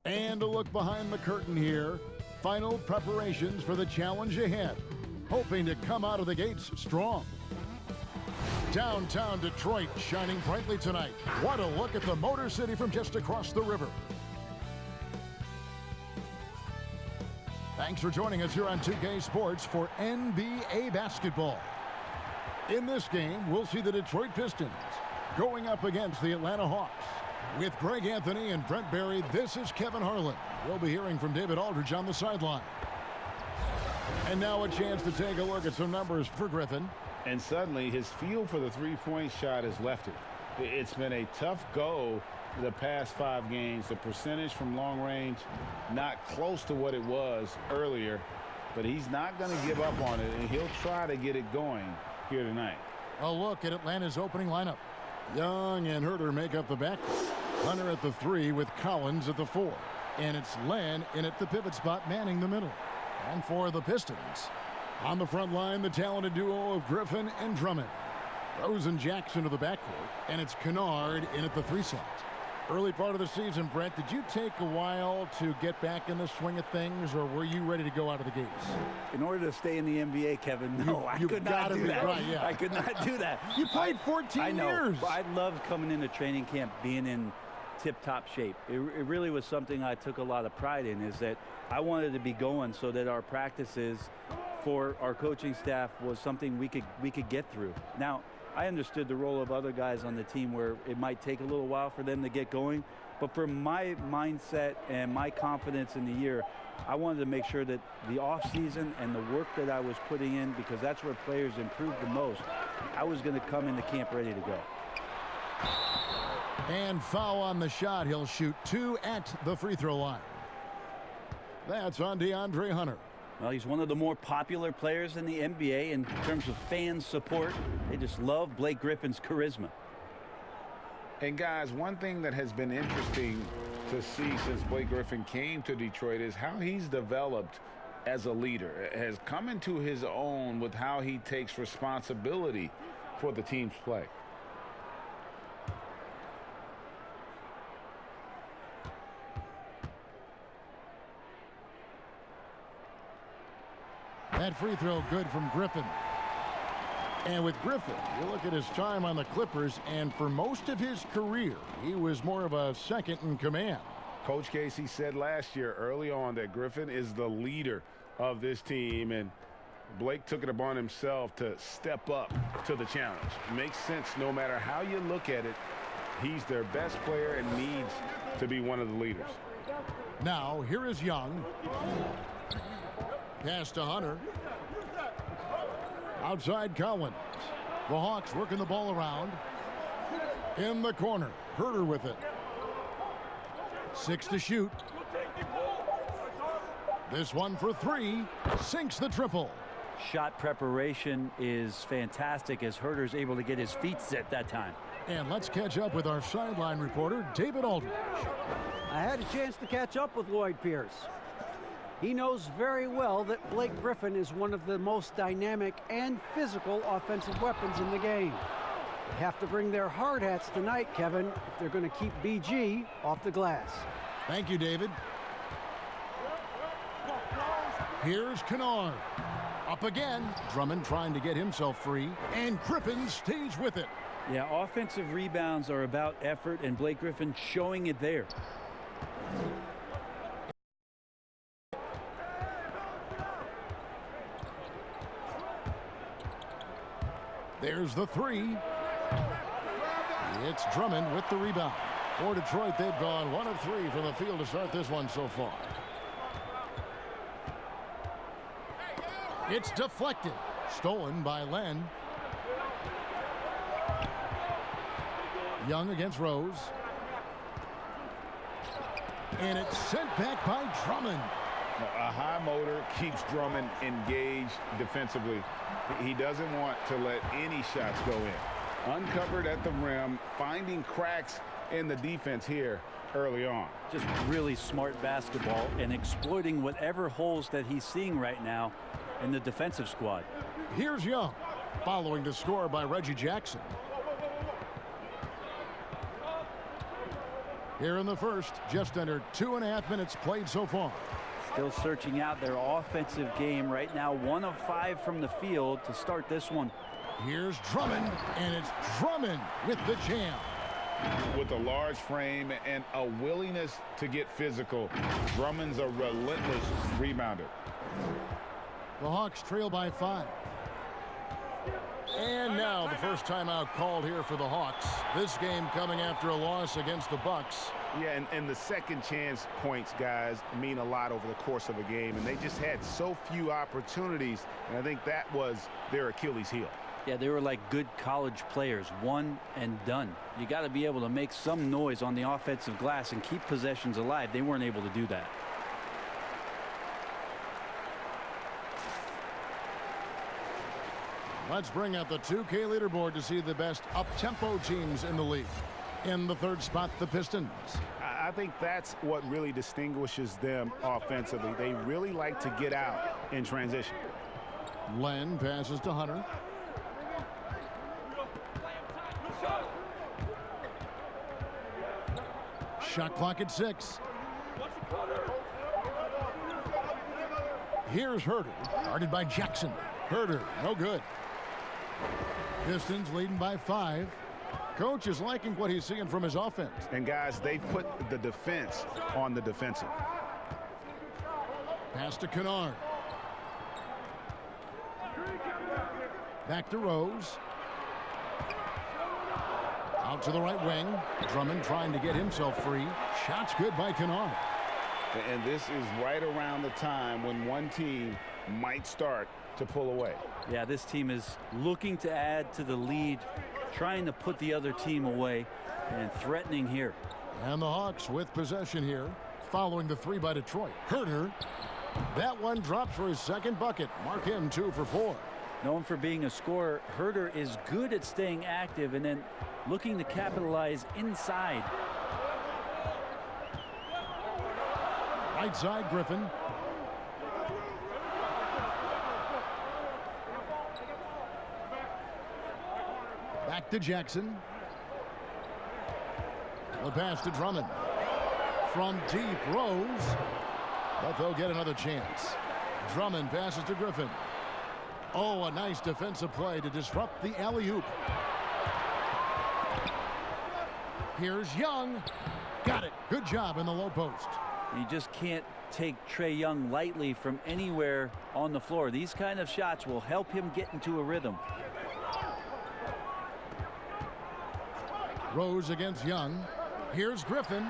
And a look behind the curtain here. Final preparations for the challenge ahead. Hoping to come out of the gates strong. Downtown Detroit shining brightly tonight. What a look at the Motor City from just across the river. Thanks for joining us here on 2K Sports for NBA basketball. In this game, we'll see the Detroit Pistons going up against the Atlanta Hawks. With Greg Anthony and Brent Barry, this is Kevin Harlan. We'll be hearing from David Aldridge on the sideline. And now a chance to take a look at some numbers for Griffin. And suddenly his feel for the three-point shot has left it. It's been a tough go the past 5 games. The percentage from long range not close to what it was earlier, but he's not going to give up on it, and he'll try to get it going here tonight. A look at Atlanta's opening lineup. Young and Herter make up the backcourt. Hunter at the 3 with Collins at the 4. And it's Len in at the pivot spot manning the middle. And for the Pistons, on the front line, the talented duo of Griffin and Drummond. Rose and Jackson to the backcourt, and it's Kennard in at the 3 slot. Early part of the season, Brett, did you take a while to get back in the swing of things, or were you ready to go out of the gates? In order to stay in the NBA, Kevin, no, I could not do that. Right, yeah. I could not do that. You played 14 years. I loved coming into training camp, being in tip-top shape. It really was something I took a lot of pride in, is that I wanted to be going so that our practices for our coaching staff was something we could get through. Now, I understood the role of other guys on the team where it might take a little while for them to get going, but for my mindset and my confidence in the year, I wanted to make sure that the off-season and the work that I was putting in, because that's where players improve the most, I was going to come into camp ready to go. And foul on the shot. He'll shoot 2 at the free throw line. That's on DeAndre Hunter. Well, he's one of the more popular players in the NBA in terms of fan support. They just love Blake Griffin's charisma. And guys, one thing that has been interesting to see since Blake Griffin came to Detroit is how he's developed as a leader, has come into his own with how he takes responsibility for the team's play. That free throw good from Griffin. And with Griffin, you look at his time on the Clippers, and for most of his career, he was more of a second in command. Coach Casey said last year early on that Griffin is the leader of this team, and Blake took it upon himself to step up to the challenge. Makes sense no matter how you look at it. He's their best player and needs to be one of the leaders. Now, here is Young. Pass to Hunter. Outside Collins. The Hawks working the ball around. In the corner. Herter with it. 6 to shoot. This one for 3. Sinks the triple. Shot preparation is fantastic as Herter's able to get his feet set that time. And let's catch up with our sideline reporter, David Aldridge. I had a chance to catch up with Lloyd Pierce. He knows very well that Blake Griffin is one of the most dynamic and physical offensive weapons in the game. They have to bring their hard hats tonight, Kevin, if they're going to keep BG off the glass. Thank you, David. Here's Kennard. Up again. Drummond trying to get himself free. And Griffin stays with it. Yeah, offensive rebounds are about effort, and Blake Griffin showing it there. There's the 3. It's Drummond with the rebound. For Detroit, they've gone 1 of 3 from the field to start this one so far. It's deflected. Stolen by Len. Young against Rose. And it's sent back by Drummond. A high motor keeps Drummond engaged defensively. He doesn't want to let any shots go in. Uncovered at the rim, finding cracks in the defense here early on. Just really smart basketball and exploiting whatever holes that he's seeing right now in the defensive squad. Here's Young, following the score by Reggie Jackson. Here in the first, just under 2.5 minutes played so far. Still searching out their offensive game right now. 1 of 5 from the field to start this one. Here's Drummond, and it's Drummond with the jam. With a large frame and a willingness to get physical, Drummond's a relentless rebounder. The Hawks trail by 5. And now the first timeout called here for the Hawks. This game coming after a loss against the Bucks. Yeah, and the second chance points, guys, mean a lot over the course of a game. And they just had so few opportunities. And I think that was their Achilles heel. Yeah, they were like good college players, one and done. You got to be able to make some noise on the offensive glass and keep possessions alive. They weren't able to do that. Let's bring out the 2K leaderboard to see the best up-tempo teams in the league. In the third spot, the Pistons. I think that's what really distinguishes them offensively. They really like to get out in transition. Len passes to Hunter. Shot clock at 6. Here's Herter, guarded by Jackson. Herter, no good. Pistons leading by 5. Coach is liking what he's seeing from his offense. And guys, they put the defense on the defensive. Pass to Kennard. Back to Rose. Out to the right wing. Drummond trying to get himself free. Shot's good by Kennard. And this is right around the time when one team might start to pull away. Yeah, this team is looking to add to the lead, trying to put the other team away, and threatening here. And the Hawks with possession here, following the 3 by Detroit. Herter. That one drops for his second bucket. Mark him 2 for 4. Known for being a scorer, Herter is good at staying active and then looking to capitalize inside. Right side, Griffin. Back to Jackson. The pass to Drummond. From deep, Rose. But they'll get another chance. Drummond passes to Griffin. Oh, a nice defensive play to disrupt the alley-oop. Here's Young. Got it. Good job in the low post. You just can't take Trae Young lightly from anywhere on the floor. These kind of shots will help him get into a rhythm. Rose against Young. Here's Griffin.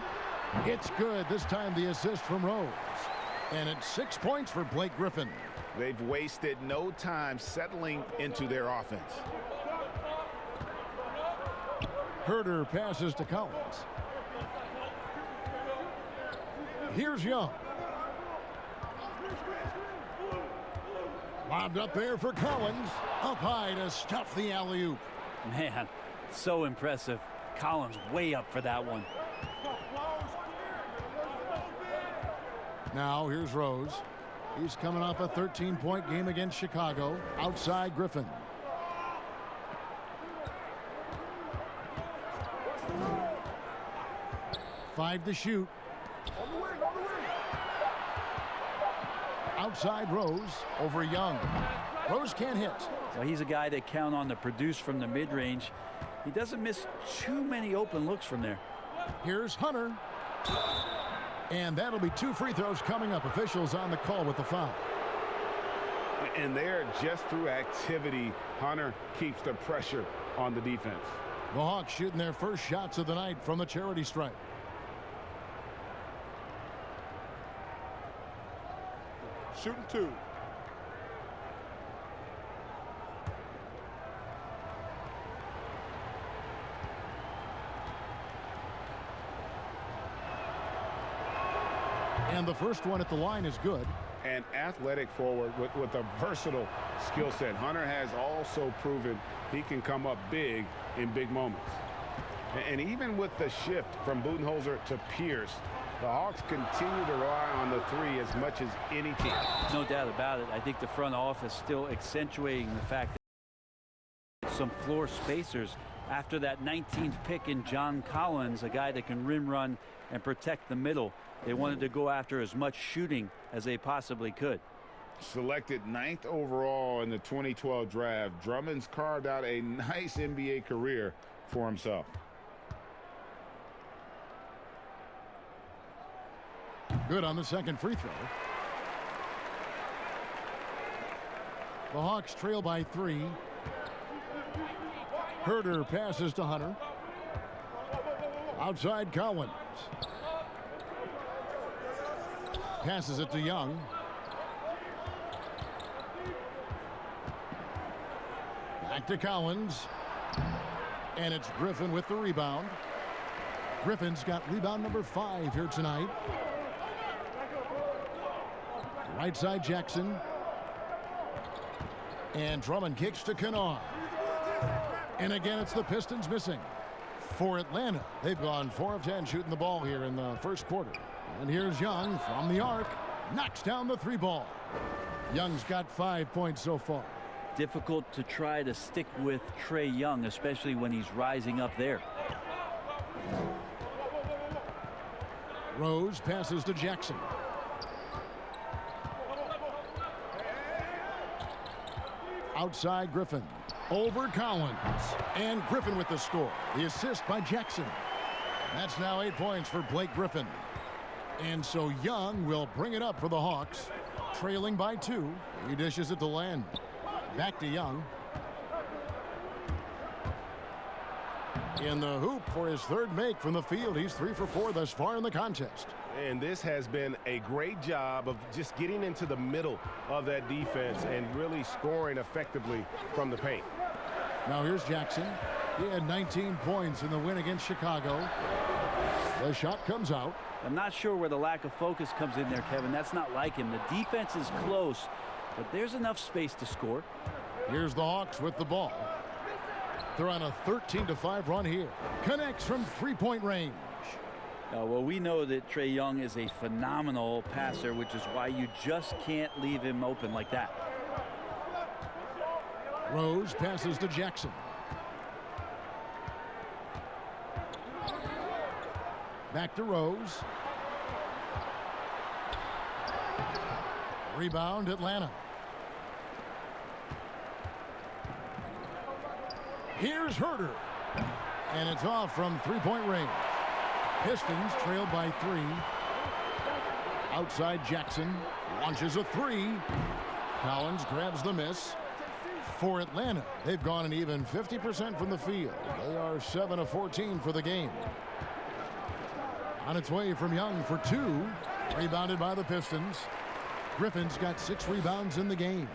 It's good. This time the assist from Rose. And it's 6 points for Blake Griffin. They've wasted no time settling into their offense. Herter passes to Collins. Here's Young. Lobbed up there for Collins. Up high to stuff the alley-oop. Man, so impressive. Collins way up for that one. Now here's Rose. He's coming off a 13-point game against Chicago. Outside Griffin. Five to shoot. Outside Rose over Young. Rose can't hit. Well, he's a guy that count on to produce from the mid-range. He doesn't miss too many open looks from there. Here's Hunter. And that'll be 2 free throws coming up. Officials on the call with the foul. And there, just through activity, Hunter keeps the pressure on the defense. The Hawks shooting their first shots of the night from the charity stripe. Shooting 2. And the first one at the line is good. An athletic forward with a versatile skill set. Hunter has also proven he can come up big in big moments. And even with the shift from Budenholzer to Pierce, the Hawks continue to rely on the 3 as much as any team. No doubt about it. I think the front office still accentuating the fact that some floor spacers After that 19th pick in John Collins, a guy that can rim run and protect the middle, they wanted to go after as much shooting as they possibly could. Selected 9th overall in the 2012 draft, Drummond's carved out a nice NBA career for himself. Good on the second free throw. The Hawks trail by 3. Herder passes to Hunter. Outside Collins. Passes it to Young. Back to Collins. And it's Griffin with the rebound. Griffin's got rebound number 5 here tonight. Right side Jackson. And Drummond kicks to Kennard. And again, it's the Pistons missing. For Atlanta, they've gone 4 of 10 shooting the ball here in the first quarter. And here's Young from the arc. Knocks down the 3 ball. Young's got 5 points so far. Difficult to try to stick with Trae Young, especially when he's rising up there. Rose passes to Jackson. Outside Griffin. Over Collins. And Griffin with the score. The assist by Jackson. That's now 8 points for Blake Griffin. And so Young will bring it up for the Hawks. Trailing by 2. He dishes it to Len. Back to Young. In the hoop for his 3rd make from the field. He's 3 for 4 thus far in the contest. And this has been a great job of just getting into the middle of that defense and really scoring effectively from the paint. Now here's Jackson. He had 19 points in the win against Chicago. The shot comes out. I'm not sure where the lack of focus comes in there, Kevin. That's not like him. The defense is close, but there's enough space to score. Here's the Hawks with the ball. They're on a 13-5 run here. Connects from 3-point range. Well, we know that Trae Young is a phenomenal passer, which is why you just can't leave him open like that. Rose passes to Jackson. Back to Rose. Rebound Atlanta. Here's Herder. And it's off from 3-point range. Pistons trailed by 3. Outside Jackson. Launches a 3. Collins grabs the miss. For Atlanta, they've gone an even 50% from the field. They are 7 of 14 for the game. On its way from Young for 2. Rebounded by the Pistons. Griffin's got 6 rebounds in the game.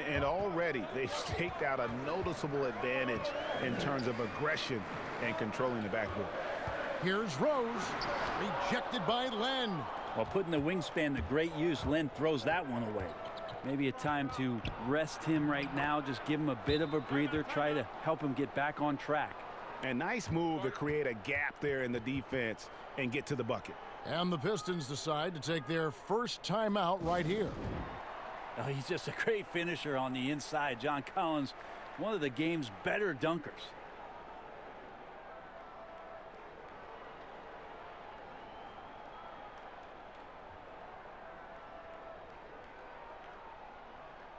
And already they've staked out a noticeable advantage in terms of aggression and controlling the backboard. Here's Rose. Rejected by Len. While putting the wingspan to great use, Len throws that one away. Maybe a time to rest him right now. Just give him a bit of a breather. Try to help him get back on track. A nice move to create a gap there in the defense and get to the bucket. And the Pistons decide to take their first timeout right here. Oh, he's just a great finisher on the inside. John Collins, one of the game's better dunkers.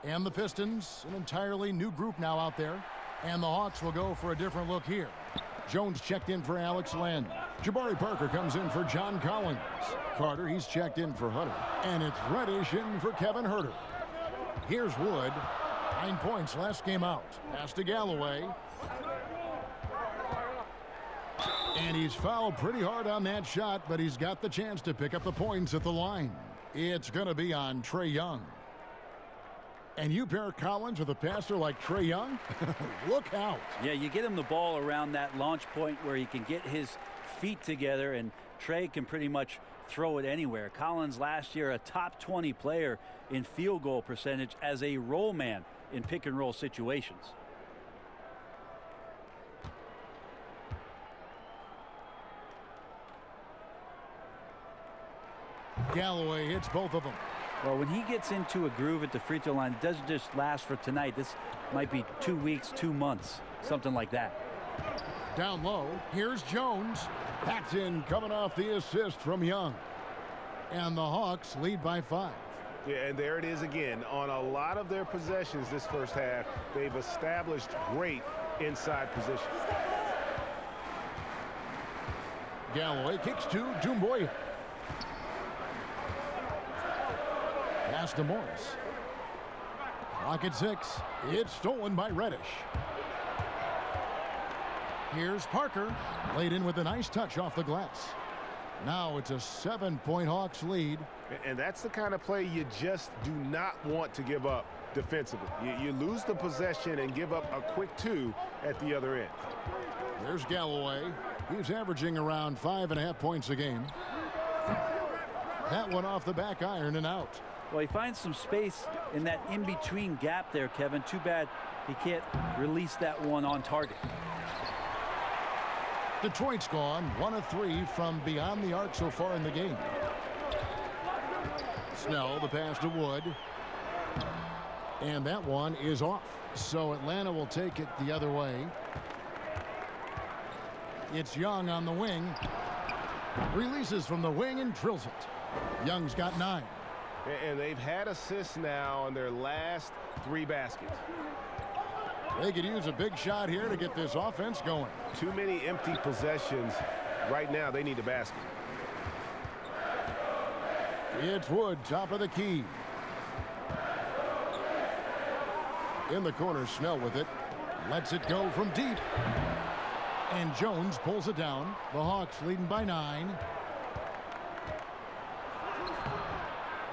And the Pistons, an entirely new group now out there. And the Hawks will go for a different look here. Jones checked in for Alex Len. Jabari Parker comes in for John Collins. Carter, he's checked in for Hunter. And it's Reddish in for Kevin Herter. Here's Wood. 9 points last game out. Pass to Galloway. And he's fouled pretty hard on that shot, but he's got the chance to pick up the points at the line. It's going to be on Trae Young. And you pair Collins with a passer like Trae Young? Look out. Yeah, you get him the ball around that launch point where he can get his feet together, and Trae can pretty much throw it anywhere. Collins last year a top 20 player in field goal percentage as a roll man in pick and roll situations. Galloway hits both of them. Well, when he gets into a groove at the free throw line, it doesn't just last for tonight. This might be 2 weeks, 2 months, something like that. Down low, here's Jones. That's in, coming off the assist from Young. And the Hawks lead by 5. Yeah, and there it is again. On a lot of their possessions this first half, they've established great inside position. Galloway kicks to Doumbouya. Pass to Morris. Clock at 6. It's stolen by Reddish. Here's Parker. Laid in with a nice touch off the glass. Now it's a 7-point Hawks lead. And that's the kind of play you just do not want to give up defensively. You lose the possession and give up a quick 2 at the other end. There's Galloway. He's averaging around 5.5 points a game. That one off the back iron and out. Well, he finds some space in that in-between gap there, Kevin. Too bad he can't release that one on target. Detroit's gone 1 of 3 from beyond the arc so far in the game. Snell, the pass to Wood. And that one is off. So Atlanta will take it the other way. It's Young on the wing. Releases from the wing and drills it. Young's got 9. And they've had assists now on their last 3 baskets. They could use a big shot here to get this offense going. Too many empty possessions. Right now, they need a basket. It's Wood, top of the key. In the corner, Snell with it. Lets it go from deep. And Jones pulls it down. The Hawks leading by 9.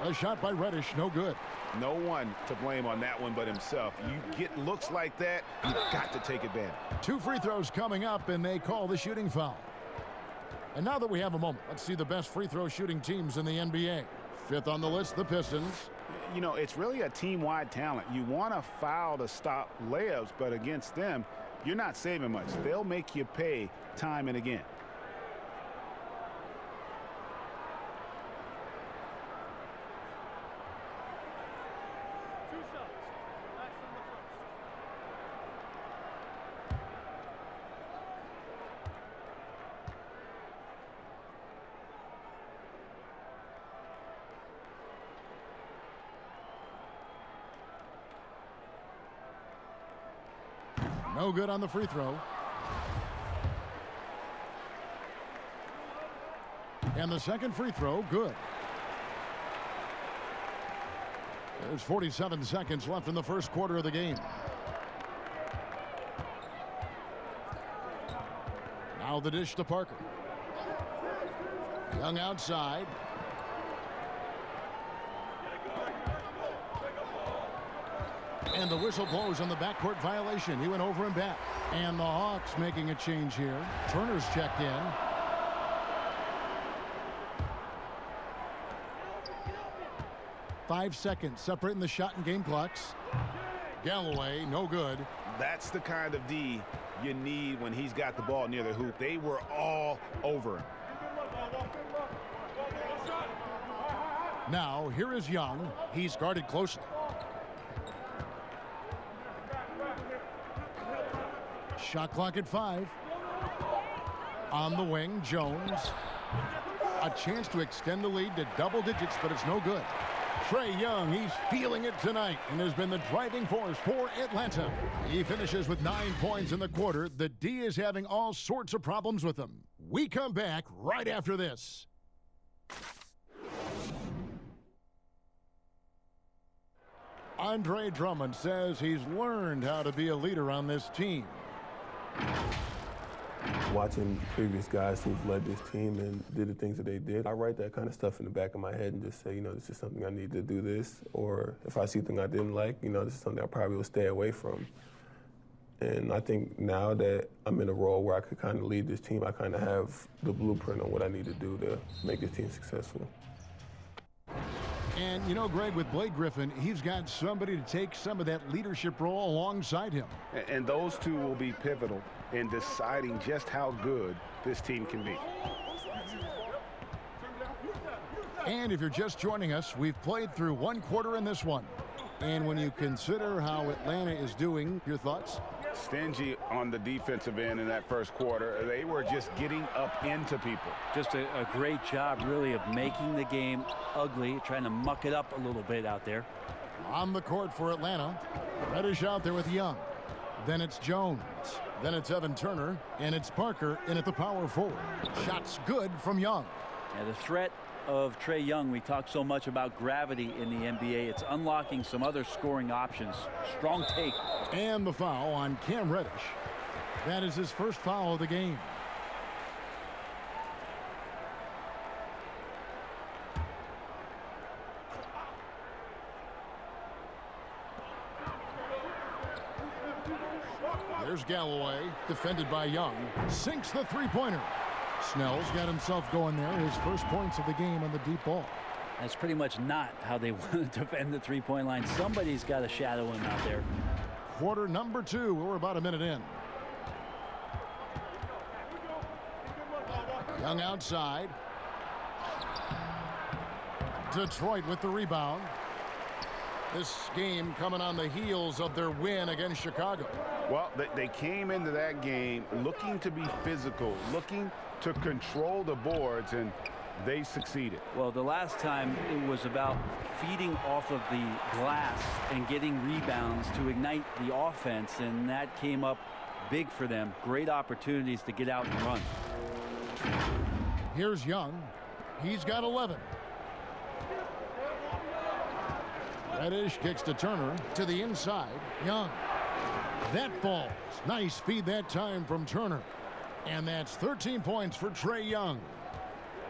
A shot by Reddish, no good. No one to blame on that one but himself. You get looks like that, you've got to take advantage. 2 free throws coming up, and they call the shooting foul. And now that we have a moment, let's see the best free throw shooting teams in the NBA. 5th on the list, the Pistons. You know, it's really a team-wide talent. You want to foul to stop layups, but against them, you're not saving much. They'll make you pay time and again. No good on the free throw. And the second free throw, good. There's 47 seconds left in the first quarter of the game. Now the dish to Parker. Young outside. And the whistle blows on the backcourt violation. He went over and back. And the Hawks making a change here. Turner's checked in. Five seconds separating the shot and game clocks. Galloway, no good. That's the kind of D you need when he's got the ball near the hoop. They were all over him. Now, here is Young. He's guarded closely. Shot clock at 5. On the wing, Jones. A chance to extend the lead to double digits, but it's no good. Trae Young, he's feeling it tonight and has been the driving force for Atlanta. He finishes with 9 points in the quarter. The D is having all sorts of problems with him. We come back right after this. Andre Drummond says he's learned how to be a leader on this team. Watching previous guys who've led this team and did the things that they did, I write that kind of stuff in the back of my head and just say, you know, this is something I need to do this. Or if I see something I didn't like, you know, this is something I probably will stay away from. And I think now that I'm in a role where I could kind of lead this team, I kind of have the blueprint on what I need to do to make this team successful. And, you know, Greg, with Blake Griffin, he's got somebody to take some of that leadership role alongside him. And those two will be pivotal in deciding just how good this team can be. And if you're just joining us, we've played through one quarter in this one. And when you consider how Atlanta is doing, your thoughts? Stingy on the defensive end in that first quarter. They were just getting up into people. Just a great job, really, of making the game ugly, trying to muck it up a little bit out there. On the court for Atlanta, Reddish out there with Young. Then it's Jones. Then it's Evan Turner. And it's Parker in at the power forward. Shots good from Young. Yeah, the threat of Trae Young, we talk so much about gravity in the NBA. It's unlocking some other scoring options. Strong take. And the foul on Cam Reddish. That is his first foul of the game. There's Galloway, defended by Young. Sinks the three-pointer. Snell's got himself going there. His first points of the game on the deep ball. That's pretty much not how they want to defend the three-point line. Somebody's got to shadow him out there. Quarter number 2. We're about a minute in. Young outside. Detroit with the rebound. This game coming on the heels of their win against Chicago. Well, they came into that game looking to be physical, looking to control the boards, and they succeeded. Well, the last time it was about feeding off of the glass and getting rebounds to ignite the offense, and that came up big for them. Great opportunities to get out and run. Here's Young. He's got 11. Reddish kicks to Turner to the inside. Young. That falls. Nice feed that time from Turner. And that's 13 points for Trae Young.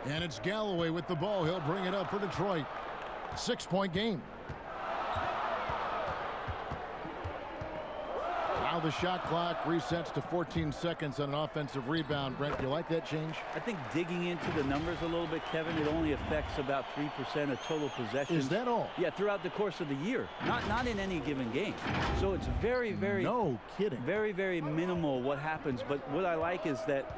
And it's Galloway with the ball. He'll bring it up for Detroit. 6-point game. Now the shot clock resets to 14 seconds on an offensive rebound. Brent, you like that change? I think digging into the numbers a little bit, Kevin, it only affects about 3% of total possessions. Is that all? Yeah, throughout the course of the year. Not in any given game. So it's very, very... No kidding. Very, very minimal what happens. But what I like is that,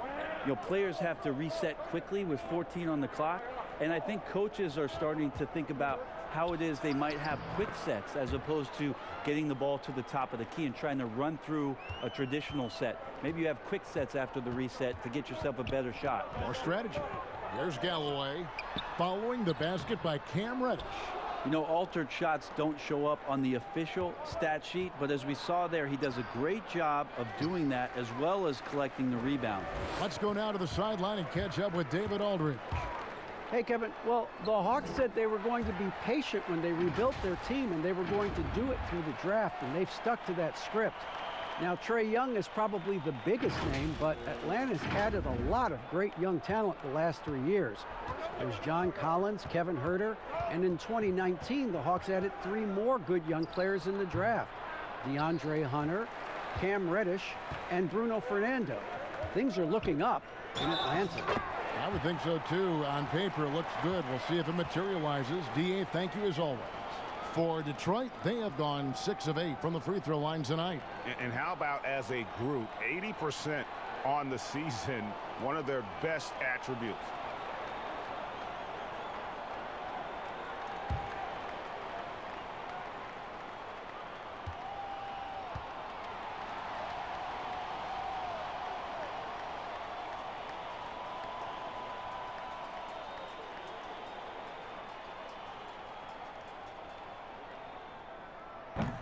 players have to reset quickly with 14 on the clock. And I think coaches are starting to think about how it is they might have quick sets as opposed to getting the ball to the top of the key and trying to run through a traditional set. Maybe you have quick sets after the reset to get yourself a better shot. More strategy. Here's Galloway following the basket by Cam Reddish. Altered shots don't show up on the official stat sheet, but as we saw there, he does a great job of doing that as well as collecting the rebound. Let's go now to the sideline and catch up with David Aldridge. Hey, Kevin, well, the Hawks said they were going to be patient when they rebuilt their team, and they were going to do it through the draft, and they've stuck to that script. Now, Trae Young is probably the biggest name, but Atlanta's added a lot of great young talent the last 3 years. There's John Collins, Kevin Huerter, and in 2019, the Hawks added 3 more good young players in the draft. DeAndre Hunter, Cam Reddish, and Bruno Fernando. Things are looking up in Atlanta. I would think so, too. On paper, it looks good. We'll see if it materializes. D.A., thank you as always. For Detroit, they have gone 6 of 8 from the free throw line tonight. And how about as a group, 80% on the season, one of their best attributes.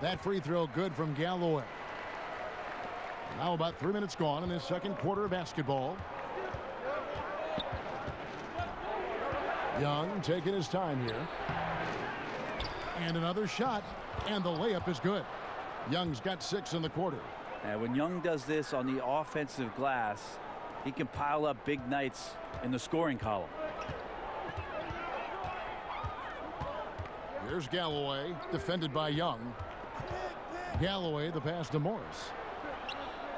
That free throw good from Galloway. Now about 3 minutes gone in this second quarter of basketball. Young taking his time here. And another shot, and the layup is good. Young's got 6 in the quarter. When Young does this on the offensive glass, he can pile up big nights in the scoring column. Here's Galloway, defended by Young. Galloway, the pass to Morris.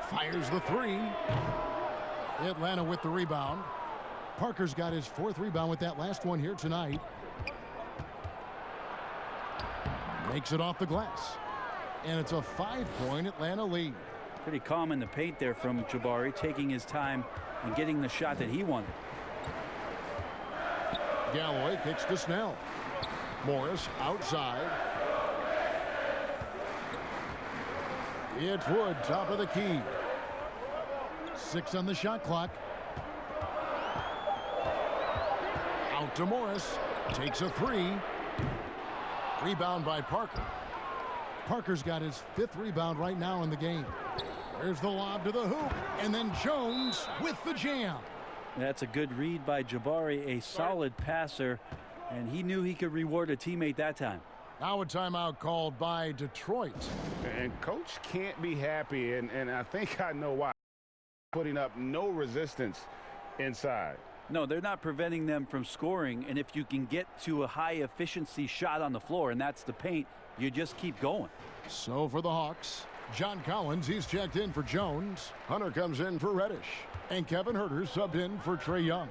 Fires the 3. Atlanta with the rebound. Parker's got his 4th rebound with that last one here tonight. Makes it off the glass. And it's a 5-point Atlanta lead. Pretty calm in the paint there from Jabari, taking his time and getting the shot that he wanted. Galloway kicks to Snell. Morris outside. It's Wood, top of the key. 6 on the shot clock. Out to Morris. Takes a 3. Rebound by Parker. Parker's got his 5th rebound right now in the game. There's the lob to the hoop. And then Jones with the jam. That's a good read by Jabari, a solid passer, and he knew he could reward a teammate that time. Now a timeout called by Detroit. And coach can't be happy, and I think I know why. Putting up no resistance inside. No, they're not preventing them from scoring, and if you can get to a high efficiency shot on the floor, and that's the paint, you just keep going. So for the Hawks, John Collins, he's checked in for Jones. Hunter comes in for Reddish. And Kevin Huerter subbed in for Trae Young.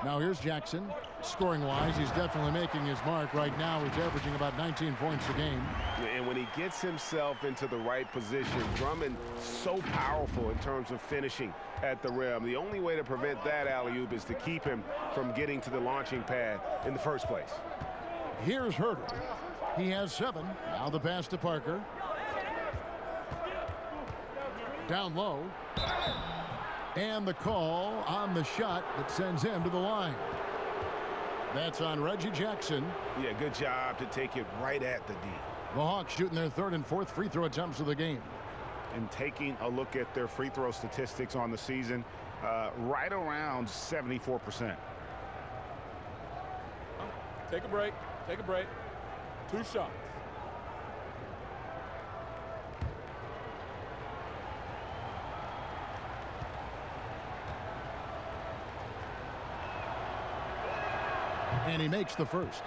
Now here's Jackson. Scoring-wise, he's definitely making his mark. Right now, he's averaging about 19 points a game. And when he gets himself into the right position, Drummond so powerful in terms of finishing at the rim. The only way to prevent that alley-oop is to keep him from getting to the launching pad in the first place. Here's Huerter. He has 7. Now the pass to Parker. Down low. And the call on the shot that sends him to the line. That's on Reggie Jackson. Yeah, good job to take it right at the D. The Hawks shooting their 3rd and 4th free throw attempts of the game. And taking a look at their free throw statistics on the season, right around 74%. Take a break. Take a break. 2 shots. And he makes the first.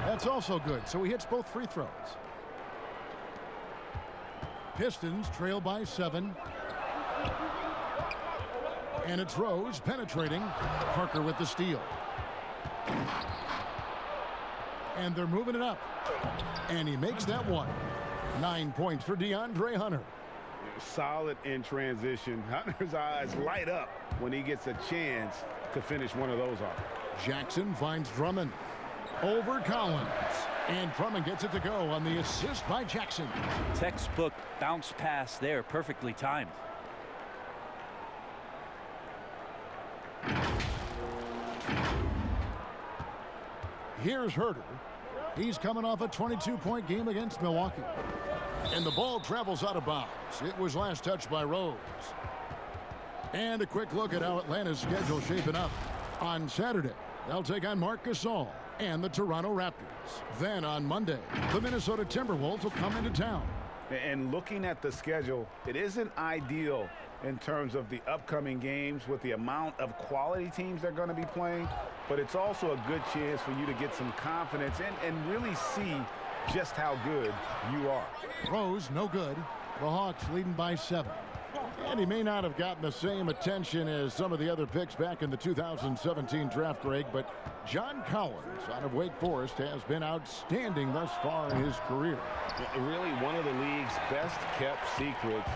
That's also good, so he hits both free throws. Pistons trail by 7. And it's Rose penetrating. Parker with the steal. And they're moving it up. And he makes that one. 9 points for DeAndre Hunter. Solid in transition. Hunter's eyes light up when he gets a chance to finish one of those off. Jackson finds Drummond. Over Collins. And Drummond gets it to go on the assist by Jackson. Textbook bounce pass there, perfectly timed. Here's Huerter. He's coming off a 22-point game against Milwaukee. And the ball travels out of bounds. It was last touched by Rose. And a quick look at how Atlanta's schedule shaping up. On Saturday, they'll take on Marc Gasol and the Toronto Raptors. Then on Monday, the Minnesota Timberwolves will come into town. And looking at the schedule, it isn't ideal in terms of the upcoming games with the amount of quality teams they're going to be playing, but it's also a good chance for you to get some confidence and really see just how good you are. Rose, no good. The Hawks leading by 7. And he may not have gotten the same attention as some of the other picks back in the 2017 draft, Greg, but John Collins out of Wake Forest has been outstanding thus far in his career. Really one of the league's best kept secrets.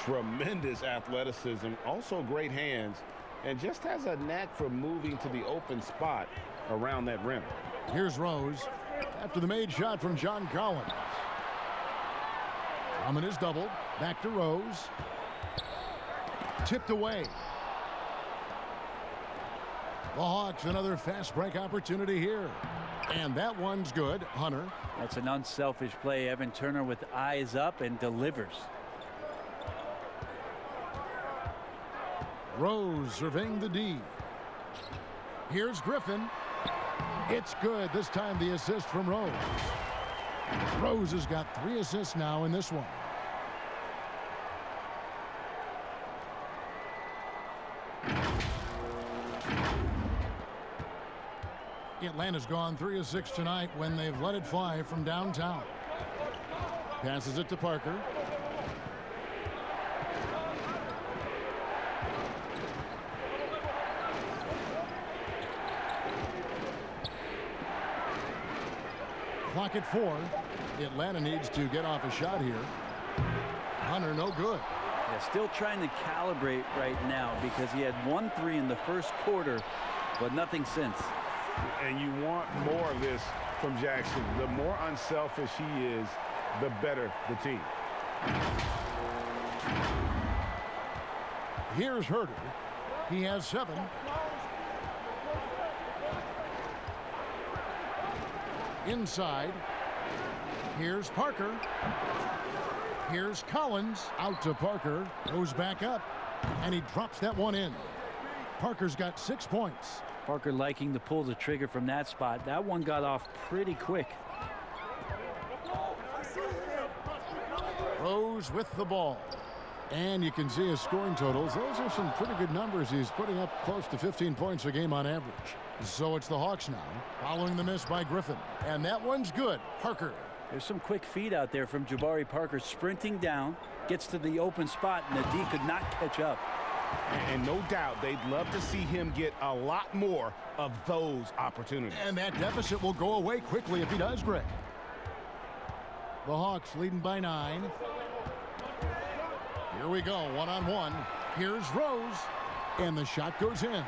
Tremendous athleticism, also great hands, and just has a knack for moving to the open spot around that rim. Here's Rose after the made shot from John Collins. Drummond is doubled. Back to Rose. Tipped away. The Hawks another fast break opportunity here. And that one's good. Hunter. That's an unselfish play. Evan Turner with eyes up and delivers. Rose surveying the D. Here's Griffin. It's good. This time the assist from Rose. Rose has got 3 assists now in this one. Atlanta's gone 3 of 6 tonight when they've let it fly from downtown. Passes it to Parker. Clock at 4. Atlanta needs to get off a shot here. Hunter, no good. Yeah, still trying to calibrate right now because he had 1 3 in the first quarter, but nothing since. And you want more of this from Jackson. The more unselfish he is, the better the team. Here's Herder. He has 7. Inside. Here's Parker. Here's Collins. Out to Parker. Goes back up. And he drops that one in. Parker's got 6 points. Parker liking to pull the trigger from that spot. That one got off pretty quick. Rose with the ball. And you can see his scoring totals. Those are some pretty good numbers. He's putting up close to 15 points a game on average. So it's the Hawks now, following the miss by Griffin. And that one's good. Parker. There's some quick feet out there from Jabari Parker, sprinting down, gets to the open spot, and the D could not catch up. And no doubt they'd love to see him get a lot more of those opportunities. And that deficit will go away quickly if he does, Greg. The Hawks leading by 9. Here we go, one-on-one. Here's Rose, and the shot goes in.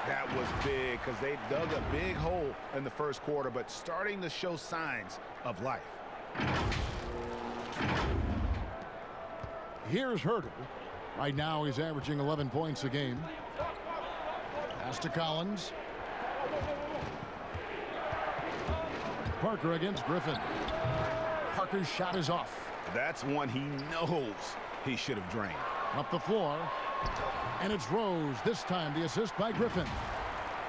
That was big because they dug a big hole in the first quarter, but starting to show signs of life. Here's Herder. Right now he's averaging 11 points a game. Pass to Collins. Parker against Griffin. Parker's shot is off. That's one he knows he should have drained. Up the floor. And it's Rose. This time the assist by Griffin.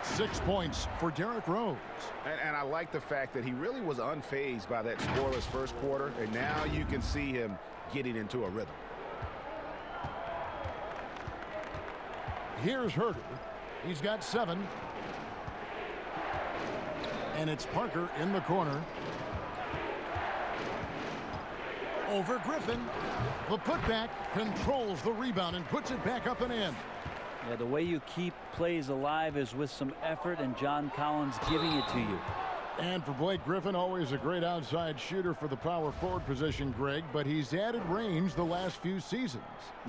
6 points for Derrick Rose. And I like the fact that he really was unfazed by that scoreless first quarter, and now you can see him getting into a rhythm. Here's Herder. He's got 7. And it's Parker in the corner. Over Griffin. The putback controls the rebound and puts it back up and in. Yeah, the way you keep plays alive is with some effort and John Collins giving it to you. And for Blake Griffin, always a great outside shooter for the power forward position, Greg, but he's added range the last few seasons.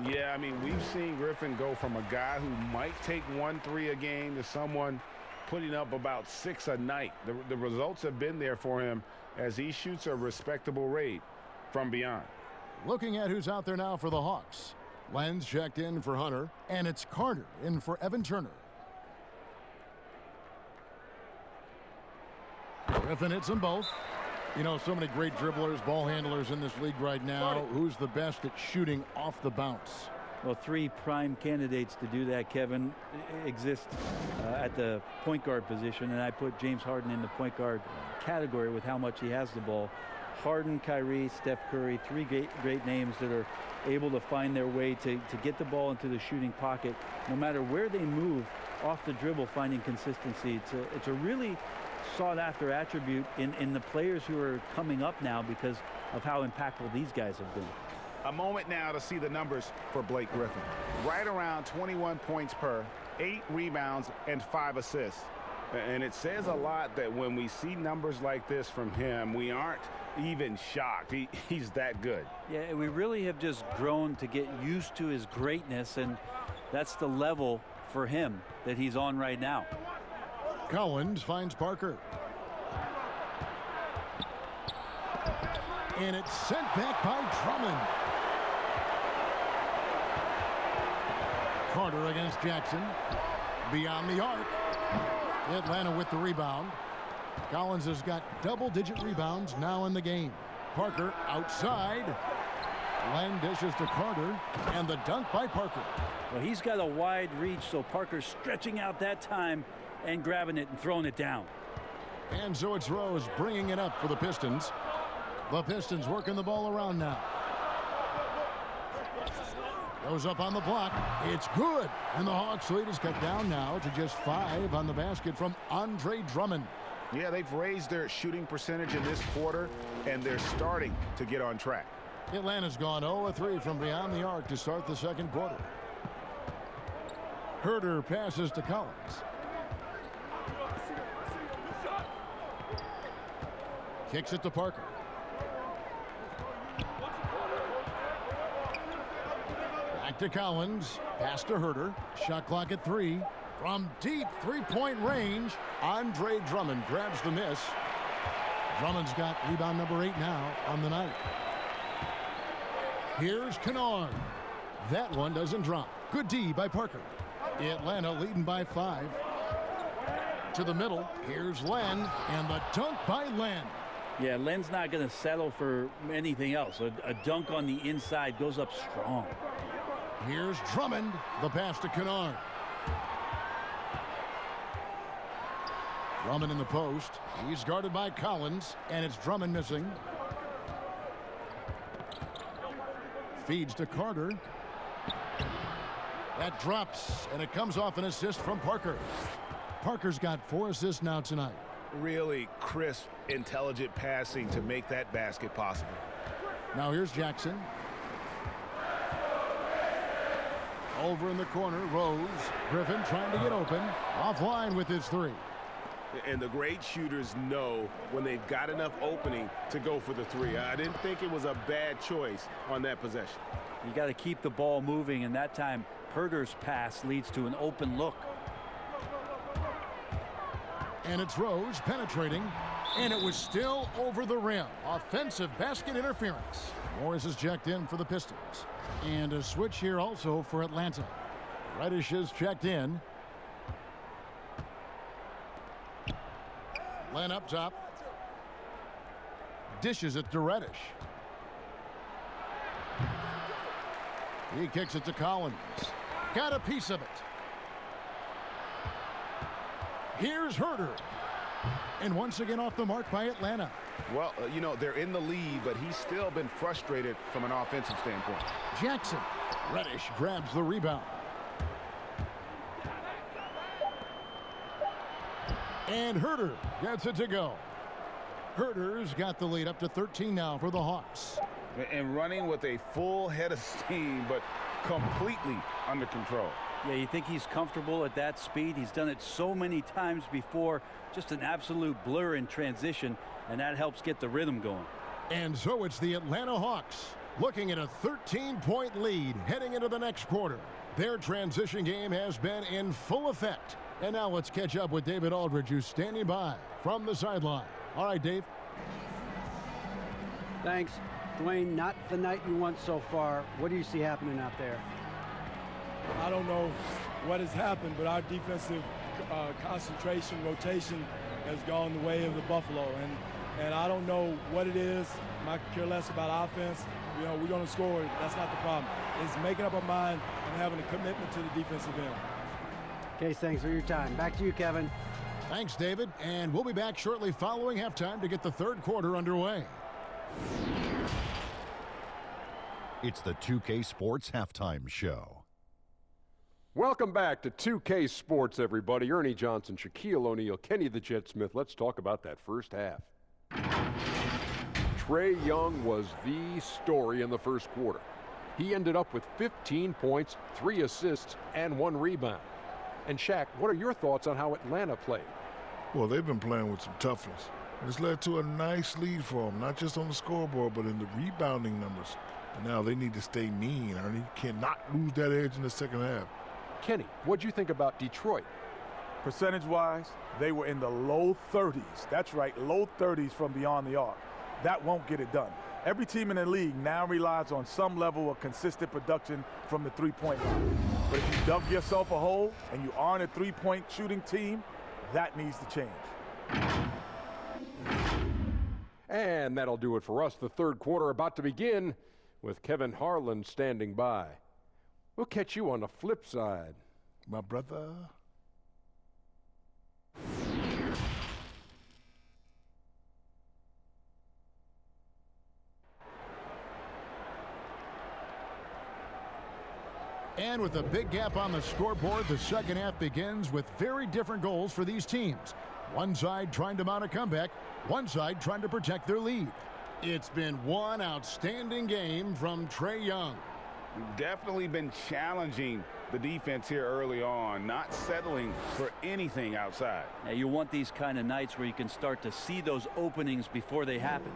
Yeah, I mean, we've seen Griffin go from a guy who might take 1 3 a game to someone putting up about 6 a night. The results have been there for him as he shoots a respectable rate from beyond. Looking at who's out there now for the Hawks. Lenz checked in for Hunter, and it's Carter in for Evan Turner. Griffin hits them both. You know, so many great dribblers, ball handlers in this league right now. Who's the best at shooting off the bounce? Well, 3 prime candidates to do that, Kevin, exist at the point guard position, and I put James Harden in the point guard category with how much he has the ball. Harden, Kyrie, Steph Curry, 3 great names that are able to find their way to get the ball into the shooting pocket. No matter where they move off the dribble, finding consistency. It's a really sought-after attribute in the players who are coming up now because of how impactful these guys have been. A moment now to see the numbers for Blake Griffin. Right around 21 points per, 8 rebounds, and 5 assists. And it says a lot that when we see numbers like this from him, we aren't even shocked. He's that good. Yeah, we really have just grown to get used to his greatness, and that's the level for him that he's on right now. Collins finds Parker. And it's sent back by Drummond. Carter against Jackson. Beyond the arc. Atlanta with the rebound. Collins has got double-digit rebounds now in the game. Parker outside. Len dishes to Carter. And the dunk by Parker. Well, he's got a wide reach, so Parker's stretching out that time and grabbing it and throwing it down. And so it's Rose bringing it up for the Pistons. The Pistons working the ball around now. Goes up on the block. It's good. And the Hawks lead is cut down now to just 5 on the basket from Andre Drummond. Yeah, they've raised their shooting percentage in this quarter, and they're starting to get on track. Atlanta's gone 0-3 from beyond the arc to start the second quarter. Herder passes to Collins. Kicks it to Parker. Back to Collins. Pass to Herter. Shot clock at 3. From deep three-point range, Andre Drummond grabs the miss. Drummond's got rebound number 8 now on the night. Here's Kennard. That one doesn't drop. Good D by Parker. Atlanta leading by 5. To the middle. Here's Len, and the dunk by Len. Yeah, Len's not going to settle for anything else. A dunk on the inside goes up strong. Here's Drummond. The pass to Kennard. Drummond in the post. He's guarded by Collins, and it's Drummond missing. Feeds to Carter. That drops, and it comes off an assist from Parker. Parker's got 4 assists now tonight. Really crisp, intelligent passing to make that basket possible. Now here's Jackson. Over in the corner, Rose. Griffin trying to get open. Offline with his 3. And the great shooters know when they've got enough opening to go for the 3. I didn't think it was a bad choice on that possession. You got to keep the ball moving, and that time Herter's pass leads to an open look. And it's Rose penetrating, and it was still over the rim. Offensive basket interference. Morris is checked in for the Pistons. And a switch here also for Atlanta. Reddish is checked in. Len up top. Dishes it to Reddish. He kicks it to Collins. Got a piece of it. Here's Herter. And once again off the mark by Atlanta. Well, you know, they're in the lead, but he's still been frustrated from an offensive standpoint. Jackson. Reddish grabs the rebound. And Herter gets it to go. Herter's got the lead up to 13 now for the Hawks. And running with a full head of steam, but completely under control. Yeah, you think he's comfortable at that speed? He's done it so many times before. Just an absolute blur in transition, and that helps get the rhythm going. And so it's the Atlanta Hawks looking at a 13-point lead heading into the next quarter. Their transition game has been in full effect. And now let's catch up with David Aldridge, who's standing by from the sideline. All right, Dave. Thanks. Dwayne, not the night you want so far. What do you see happening out there? I don't know what has happened, but our defensive concentration, rotation has gone the way of the Buffalo. And I don't know what it is. I could care less about offense. You know, we're going to score. That's not the problem. It's making up our mind and having a commitment to the defensive end. Okay, thanks for your time. Back to you, Kevin. Thanks, David. And we'll be back shortly following halftime to get the third quarter underway. It's the 2K Sports Halftime Show. Welcome back to 2K Sports, everybody. Ernie Johnson, Shaquille O'Neal, Kenny the Jet Smith. Let's talk about that first half. Trae Young was the story in the first quarter. He ended up with 15 points, 3 assists, and 1 rebound. And Shaq, what are your thoughts on how Atlanta played? Well, they've been playing with some toughness. And it's led to a nice lead for them, not just on the scoreboard, but in the rebounding numbers. And now they need to stay mean, Ernie. Cannot lose that edge in the second half. Kenny, what'd you think about Detroit? Percentage-wise, they were in the low 30s. That's right, low 30s from beyond the arc. That won't get it done. Every team in the league now relies on some level of consistent production from the three-point line. But if you dug yourself a hole and you aren't a three-point shooting team, that needs to change. And that'll do it for us. The third quarter about to begin with Kevin Harlan standing by. We'll catch you on the flip side. My brother. And with a big gap on the scoreboard, the second half begins with very different goals for these teams. One side trying to mount a comeback, one side trying to protect their lead. It's been one outstanding game from Trae Young. Definitely been challenging the defense here early on, not settling for anything outside. Now, you want these kind of nights where you can start to see those openings before they happen.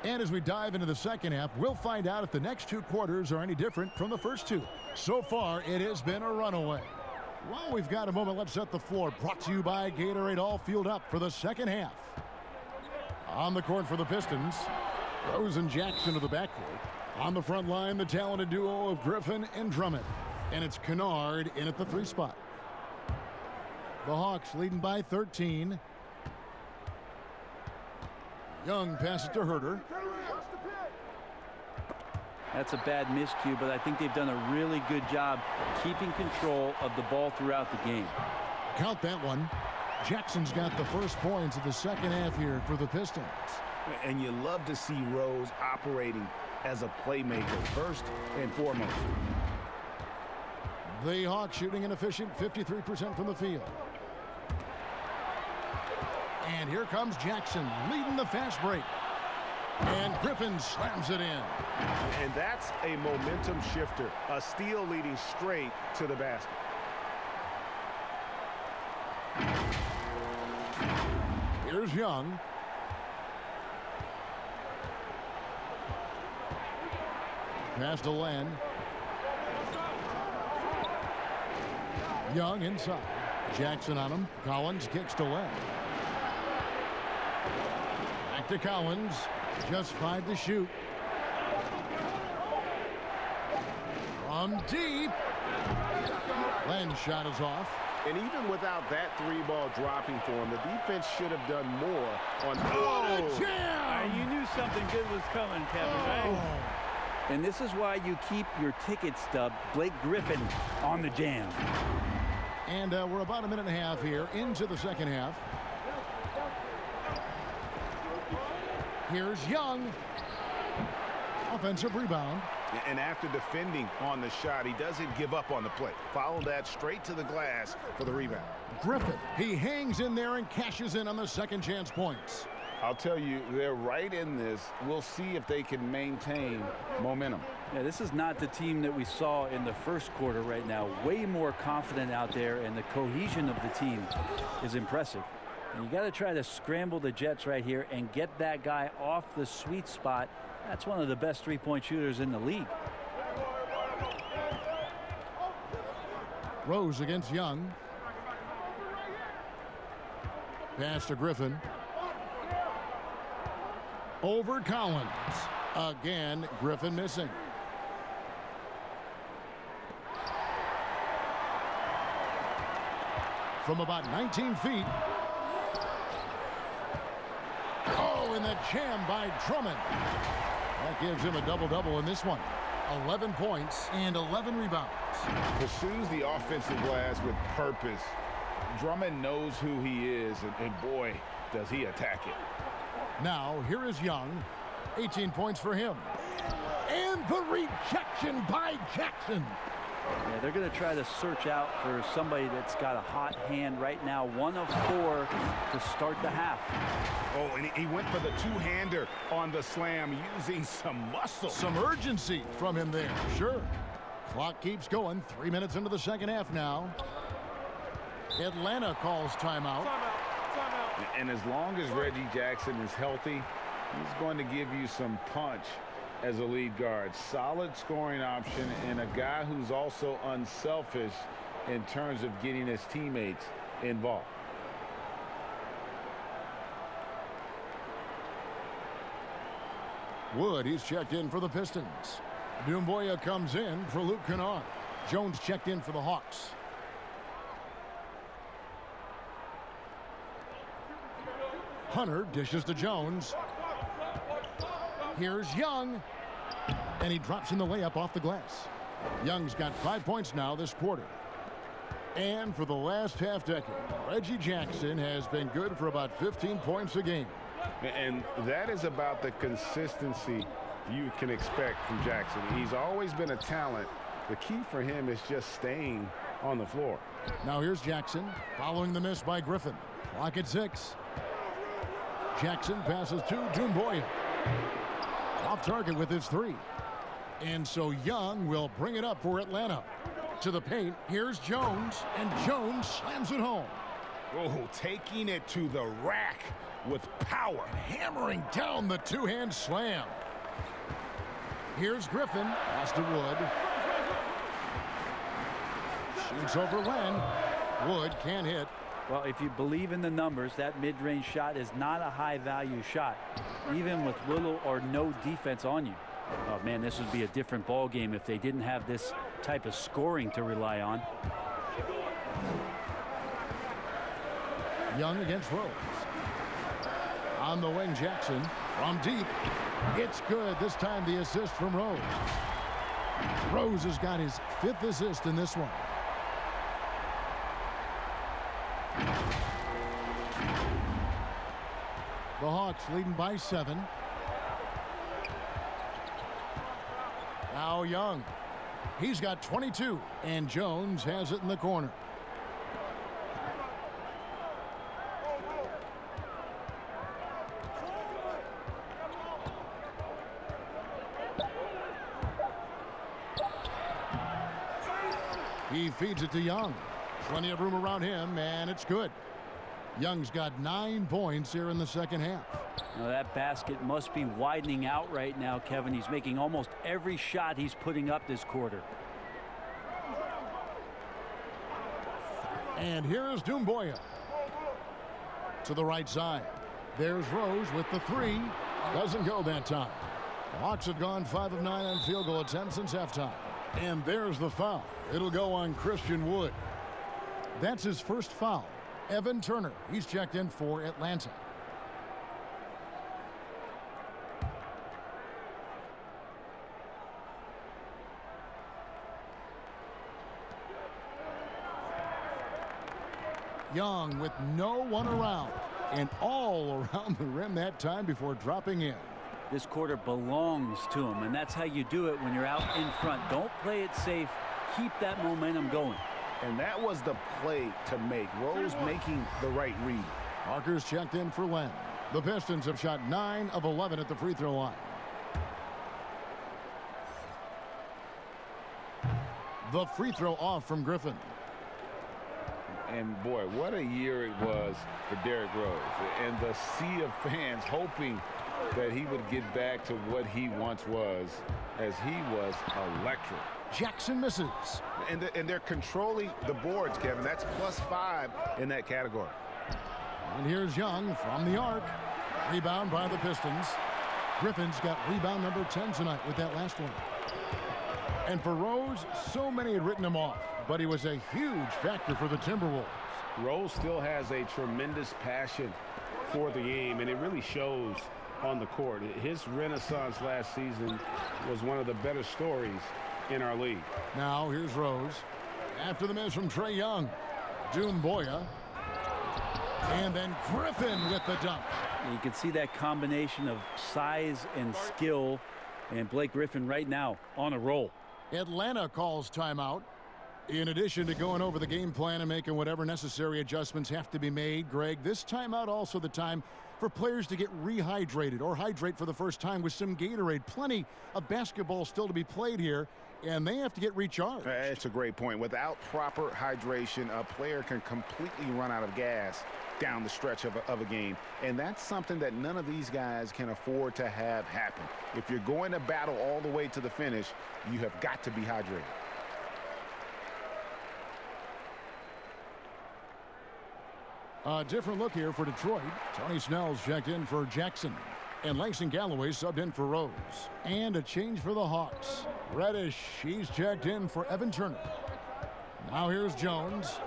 And as we dive into the second half, we'll find out if the next two quarters are any different from the first two. So far, it has been a runaway. Well, we've got a moment. Let's set the floor. Brought to you by Gatorade. All fueled up for the second half. On the court for the Pistons, Rose and Jackson to the backcourt. On the front line, the talented duo of Griffin and Drummond. And it's Kennard in at the 3 spot. The Hawks leading by 13. Young passes to Herter. That's a bad miscue, but I think they've done a really good job keeping control of the ball throughout the game. Count that one. Jackson's got the first points of the second half here for the Pistons. And you love to see Rose operating as a playmaker first and foremost. The Hawks shooting an efficient 53% from the field. And here comes Jackson leading the fast break. And Griffin slams it in. And that's a momentum shifter. A steal leading straight to the basket. Here's Young. Pass to Len. Young inside. Jackson on him. Collins kicks to Len. Back to Collins. Just 5 to shoot. From deep. Len's shot is off. And even without that 3-ball dropping for him, the defense should have done more on... Oh, jam! You knew something good was coming, Kevin, right? And this is why you keep your ticket stub, Blake Griffin, on the jam. And we're about a minute and a half here into the second half. Here's Young. Offensive rebound. And after defending on the shot, he doesn't give up on the play. Follow that straight to the glass for the rebound. Griffin, he hangs in there and cashes in on the second chance points. I'll tell you, they're right in this. We'll see if they can maintain momentum. Yeah, this is not the team that we saw in the first quarter right now. Way more confident out there, and the cohesion of the team is impressive. And you got to try to scramble the Jets right here and get that guy off the sweet spot. That's one of the best three-point shooters in the league. Rose against Young. Pass to Griffin. Over Collins. Again, Griffin missing. From about 19 feet. Oh, and the jam by Drummond. That gives him a double-double in this one. 11 points and 11 rebounds. Pursues the offensive glass with purpose. Drummond knows who he is, and boy, does he attack it. Now, here is Young. 18 points for him. And the rejection by Jackson. Yeah, they're going to try to search out for somebody that's got a hot hand right now. 1 of 4 to start the half. Oh, and he went for the two-hander on the slam, using some muscle. Some urgency from him there, sure. Clock keeps going. 3 minutes into the second half now. Atlanta calls timeout. And as long as Reggie Jackson is healthy, he's going to give you some punch as a lead guard. Solid scoring option and a guy who's also unselfish in terms of getting his teammates involved. Wood, he's checked in for the Pistons. Doumbouya comes in for Luke Kennard. Jones checked in for the Hawks. Hunter dishes to Jones. Here's Young. And he drops in the layup off the glass. Young's got 5 points now this quarter. And for the last half decade, Reggie Jackson has been good for about 15 points a game. And that is about the consistency you can expect from Jackson. He's always been a talent. The key for him is just staying on the floor. Now here's Jackson following the miss by Griffin. Clock at 6. Jackson passes to Doumbouya. Off target with his 3. And so Young will bring it up for Atlanta. To the paint, here's Jones, and Jones slams it home. Oh, taking it to the rack with power. Hammering down the two-hand slam. Here's Griffin. Pass to Wood. Shoots over Len. Wood can't hit. Well, if you believe in the numbers, that mid-range shot is not a high-value shot, even with little or no defense on you. Oh, man, this would be a different ball game if they didn't have this type of scoring to rely on. Young against Rose. On the wing, Jackson from deep. It's good. This time the assist from Rose. Rose has got his 5th assist in this one. The Hawks leading by 7. Now Young. He's got 22, and Jones has it in the corner. He feeds it to Young. Plenty of room around him, and it's good. Young's got 9 points here in the second half. Now that basket must be widening out right now, Kevin. He's making almost every shot he's putting up this quarter. And here is Doumbouya. To the right side. There's Rose with the 3. Doesn't go that time. The Hawks have gone 5 of 9 on field goal attempts since halftime. And there's the foul. It'll go on Christian Wood. That's his first foul. Evan Turner, he's checked in for Atlanta. Young with no one around, and all around the rim that time before dropping in. This quarter belongs to him, and that's how you do it when you're out in front. Don't play it safe. Keep that momentum going. And that was the play to make. Rose making the right read. Parker's checked in for Len. The Pistons have shot 9 of 11 at the free throw line. The free throw off from Griffin. And boy, what a year it was for Derrick Rose. And the sea of fans hoping that he would get back to what he once was, as he was electric. Jackson misses. And they're controlling the boards, Kevin. That's +5 in that category. And here's Young from the arc. Rebound by the Pistons. Griffin's got rebound number 10 tonight with that last one. And for Rose, so many had written him off, but he was a huge factor for the Timberwolves. Rose still has a tremendous passion for the game, and it really shows on the court. His renaissance last season was one of the better stories in our league. Now here's Rose. After the miss from Trae Young. Doumbouya. And then Griffin with the dunk. You can see that combination of size and skill. And Blake Griffin right now on a roll. Atlanta calls timeout. In addition to going over the game plan and making whatever necessary adjustments have to be made, Greg, this timeout also the time for players to get rehydrated or hydrate for the first time with some Gatorade. Plenty of basketball still to be played here, and they have to get recharged. It's a great point. Without proper hydration, a player can completely run out of gas down the stretch of a game. And that's something that none of these guys can afford to have happen. If you're going to battle all the way to the finish, you have got to be hydrated. A different look here for Detroit. Tony Snell's checked in for Jackson. And Langston Galloway subbed in for Rose. And a change for the Hawks. Reddish, he's checked in for Evan Turner. Now here's Jones.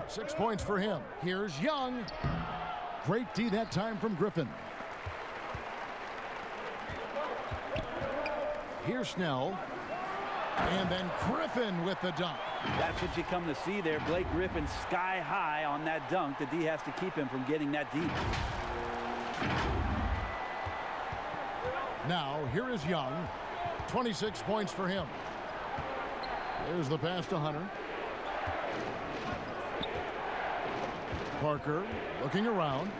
6 points for him. Here's Young. Great D that time from Griffin. Here's Snell. And then Griffin with the dunk. That's what you come to see there. Blake Griffin sky high on that dunk. The D has to keep him from getting that deep. Now, here is Young. 26 points for him. There's the pass to Hunter. Parker looking around.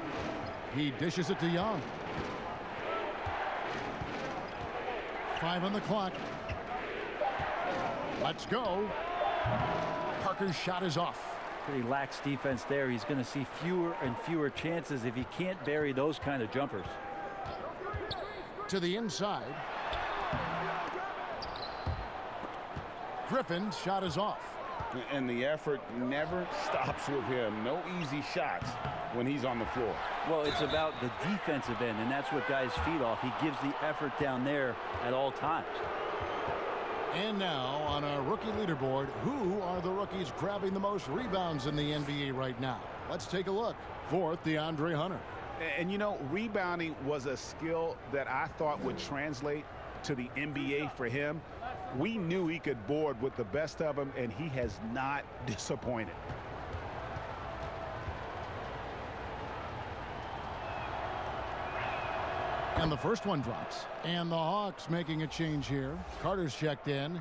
He dishes it to Young. 5 on the clock. Let's go. Parker's shot is off. Pretty lax defense there. He's going to see fewer and fewer chances if he can't bury those kind of jumpers. To the inside. Griffin's shot is off. And the effort never stops with him. No easy shots when he's on the floor. Well, it's about the defensive end, and that's what guys feed off. He gives the effort down there at all times. And now on our rookie leaderboard, who are the rookies grabbing the most rebounds in the NBA right now? Let's take a look. Fourth, DeAndre Hunter. And, you know, rebounding was a skill that I thought would translate to the NBA for him. We knew he could board with the best of them, and he has not disappointed. And the first one drops. And the Hawks making a change here. Carter's checked in.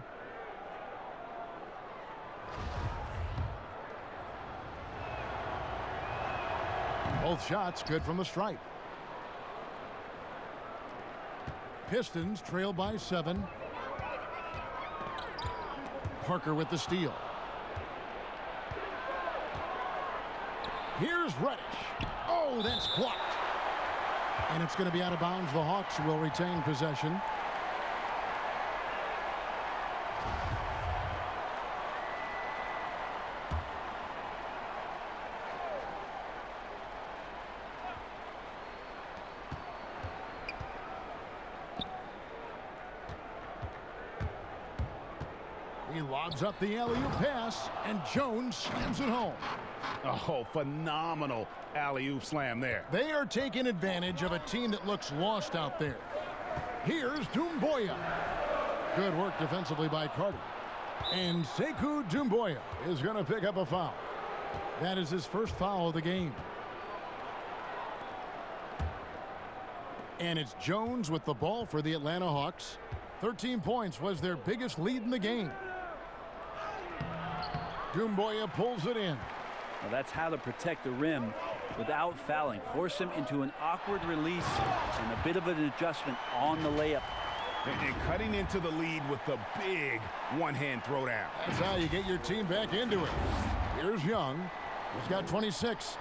Both shots good from the stripe. Pistons trail by 7. Parker with the steal. Here's Reddish. Oh, that's blocked. And it's going to be out of bounds. The Hawks will retain possession. He lobs up the alley-oop pass, and Jones slams it home. Oh, phenomenal alley-oop slam there. They are taking advantage of a team that looks lost out there. Here's Doumbouya. Good work defensively by Carter. And Sekou Doumbouya is going to pick up a foul. That is his first foul of the game. And it's Jones with the ball for the Atlanta Hawks. 13 points was their biggest lead in the game. Doumbouya pulls it in. Well, that's how to protect the rim without fouling. Force him into an awkward release and a bit of an adjustment on the layup. And cutting into the lead with the big one-hand throwdown. That's how you get your team back into it. Here's Young. He's got 26.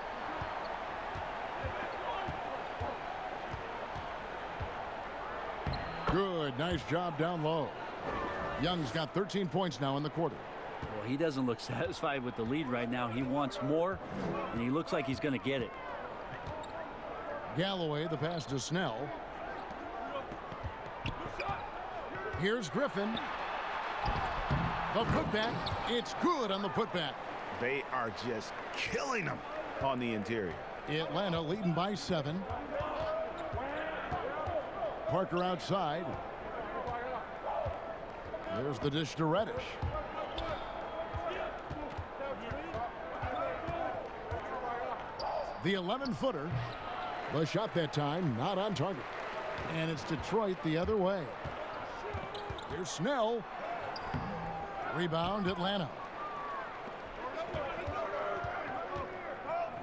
Good. Nice job down low. Young's got 13 points now in the quarter. Well, he doesn't look satisfied with the lead right now. He wants more, and he looks like he's going to get it. Galloway, the pass to Snell. Here's Griffin. The putback. It's good on the putback. They are just killing them on the interior. Atlanta leading by 7. Parker outside. There's the dish to Reddish. The 11-footer. The shot that time not on target. And it's Detroit the other way. Here's Snell. Rebound Atlanta.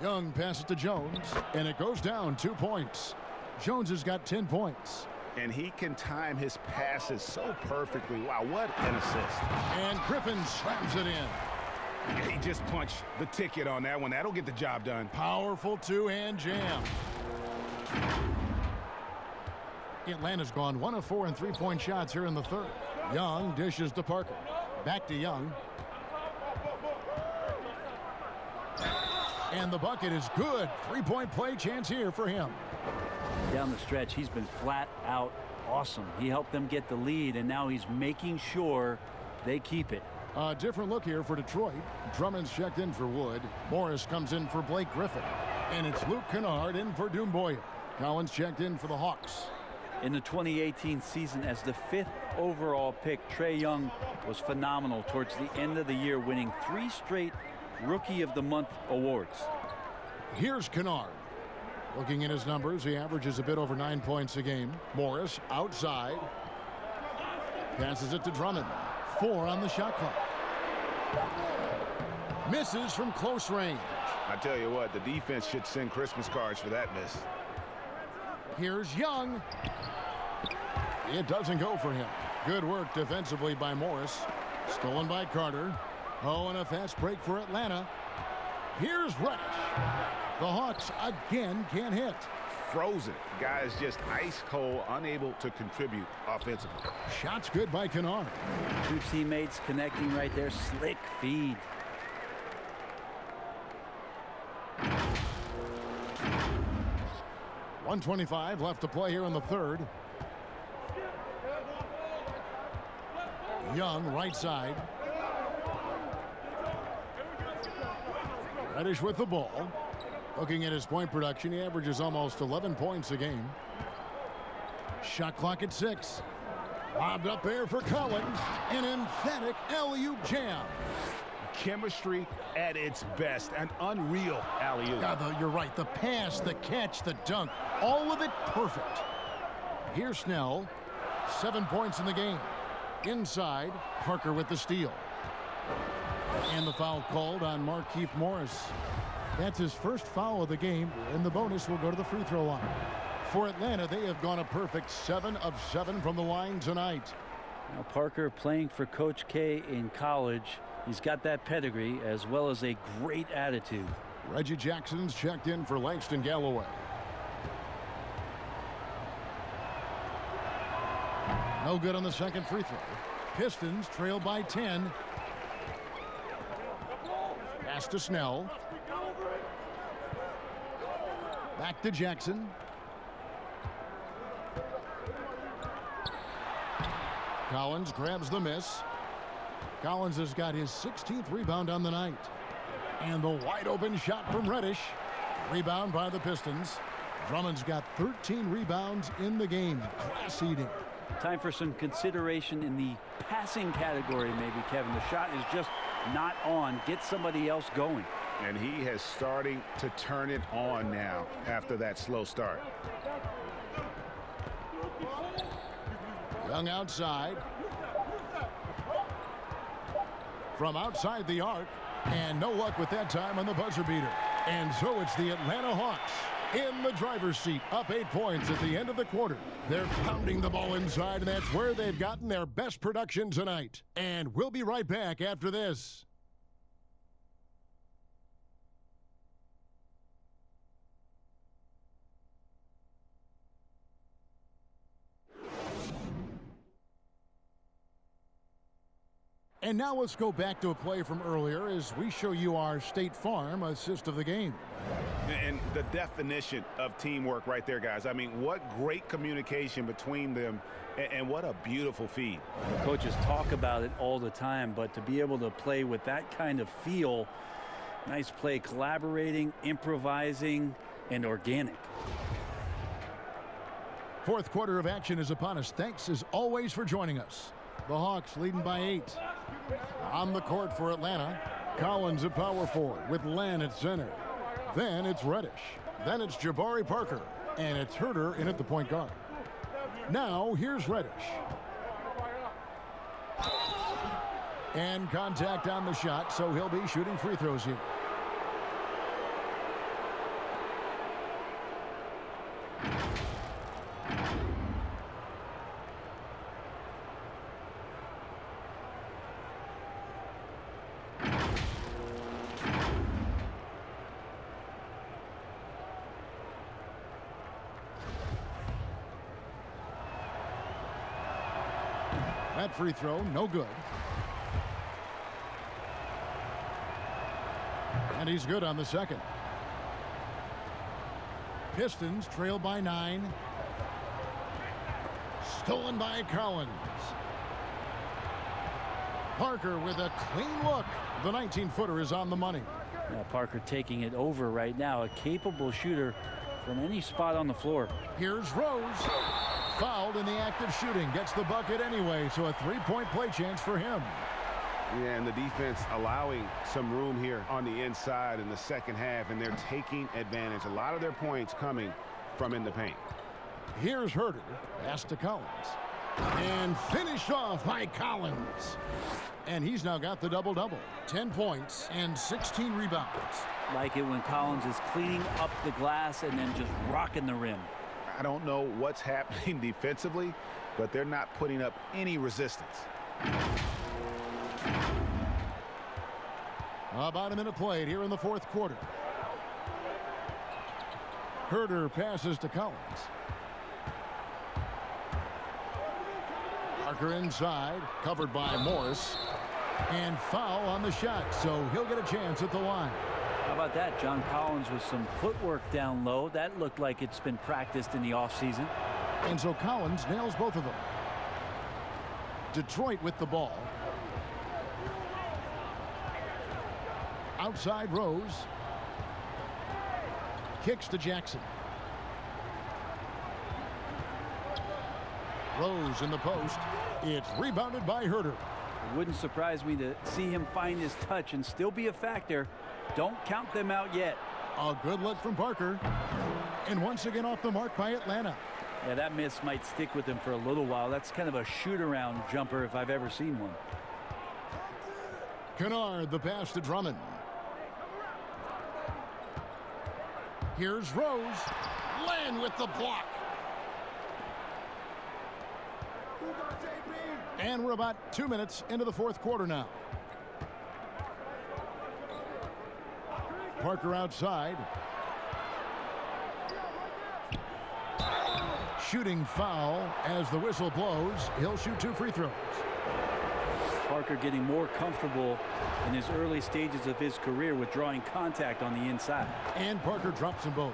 Young passes to Jones, and it goes down 2 points. Jones has got 10 points. And he can time his passes so perfectly. Wow, what an assist. And Griffin slams it in. He just punched the ticket on that one. That'll get the job done. Powerful two-hand jam. Atlanta's gone 1 of 4 in three-point shots here in the third. Young dishes to Parker. Back to Young. And the bucket is good. Three-point play chance here for him. Down the stretch, he's been flat out awesome. He helped them get the lead, and now he's making sure they keep it. A different look here for Detroit. Drummond's checked in for Wood. Morris comes in for Blake Griffin. And it's Luke Kennard in for Doumbouya. Collins checked in for the Hawks. In the 2018 season, as the 5th overall pick, Trae Young was phenomenal towards the end of the year, winning 3 straight Rookie of the Month awards. Here's Kennard. Looking at his numbers, he averages a bit over 9 points a game. Morris outside. Passes it to Drummond. 4 on the shot clock. Misses from close range. I tell you what, the defense should send Christmas cards for that miss. Here's Young. It doesn't go for him. Good work defensively by Morris. Stolen by Carter. Oh, and a fast break for Atlanta. Here's Reddish. The Hawks again can't hit. Frozen. Guy is just ice cold, unable to contribute offensively. Shots good by Kennard. Two teammates connecting right there. Slick feed. .125 left to play here in the third. Young, right side. Reddish with the ball. Looking at his point production, he averages almost 11 points a game. Shot clock at 6. Lobbed up there for Collins. An emphatic alley-oop jam. Chemistry at its best. An unreal alley-oop. Yeah, you're right. The pass, the catch, the dunk. All of it perfect. Here's Snell. 7 points in the game. Inside, Parker with the steal. And the foul called on Markieff Morris. That's his first foul of the game, and the bonus will go to the free throw line. For Atlanta, they have gone a perfect 7 of 7 from the line tonight. Now Parker playing for Coach K in college. He's got that pedigree as well as a great attitude. Reggie Jackson's checked in for Langston Galloway. No good on the second free throw. Pistons trail by 10. Pass to Snell. Back to Jackson. Collins grabs the miss. Collins has got his 16th rebound on the night. And the wide open shot from Reddish. Rebound by the Pistons. Drummond's got 13 rebounds in the game. Class eating. Time for some consideration in the passing category, maybe, Kevin. The shot is just not on. Get somebody else going. And he has starting to turn it on now after that slow start. Young outside. From outside the arc. And no luck with that time on the buzzer beater. And so it's the Atlanta Hawks in the driver's seat, up 8 points at the end of the quarter. They're pounding the ball inside, and that's where they've gotten their best production tonight. And we'll be right back after this. And now let's go back to a play from earlier as we show you our State Farm assist of the game. And the definition of teamwork right there, guys. I mean, what great communication between them, and what a beautiful feed. Coaches talk about it all the time, but to be able to play with that kind of feel, nice play, collaborating, improvising, and organic. Fourth quarter of action is upon us. Thanks as always for joining us. The Hawks leading by 8. On the court for Atlanta, Collins at power forward with Len at center. Then it's Reddish. Then it's Jabari Parker. And it's Herter in at the point guard. Now here's Reddish. And contact on the shot, so he'll be shooting free throws here. That free throw, no good. And he's good on the second. Pistons trail by 9. Stolen by Collins. Parker with a clean look. The 19-footer is on the money. Now Parker taking it over right now. A capable shooter from any spot on the floor. Here's Rose. Fouled in the act of shooting. Gets the bucket anyway, so a three-point play chance for him. Yeah, and the defense allowing some room here on the inside in the second half, and they're taking advantage. A lot of their points coming from in the paint. Here's Herter. Pass to Collins. And finished off by Collins. And he's now got the double-double. 10 points and 16 rebounds. Like it when Collins is cleaning up the glass and then just rocking the rim. I don't know what's happening defensively, but they're not putting up any resistance. About a minute played here in the fourth quarter. Herder passes to Collins. Parker inside, covered by Morris. And foul on the shot, so he'll get a chance at the line. How about that? John Collins with some footwork down low. That looked like it's been practiced in the offseason. And so Collins nails both of them. Detroit with the ball. Outside Rose. Kicks to Jackson. Rose in the post. It's rebounded by Herder. It wouldn't surprise me to see him find his touch and still be a factor. Don't count them out yet. A good look from Parker. And once again off the mark by Atlanta. Yeah, that miss might stick with him for a little while. That's kind of a shoot-around jumper if I've ever seen one. Kennard, the pass to Drummond. Here's Rose. Len with the block. And we're about 2 minutes into the fourth quarter now. Parker outside. Shooting foul as the whistle blows. He'll shoot 2 free throws. Parker getting more comfortable in his early stages of his career with drawing contact on the inside. And Parker drops them both.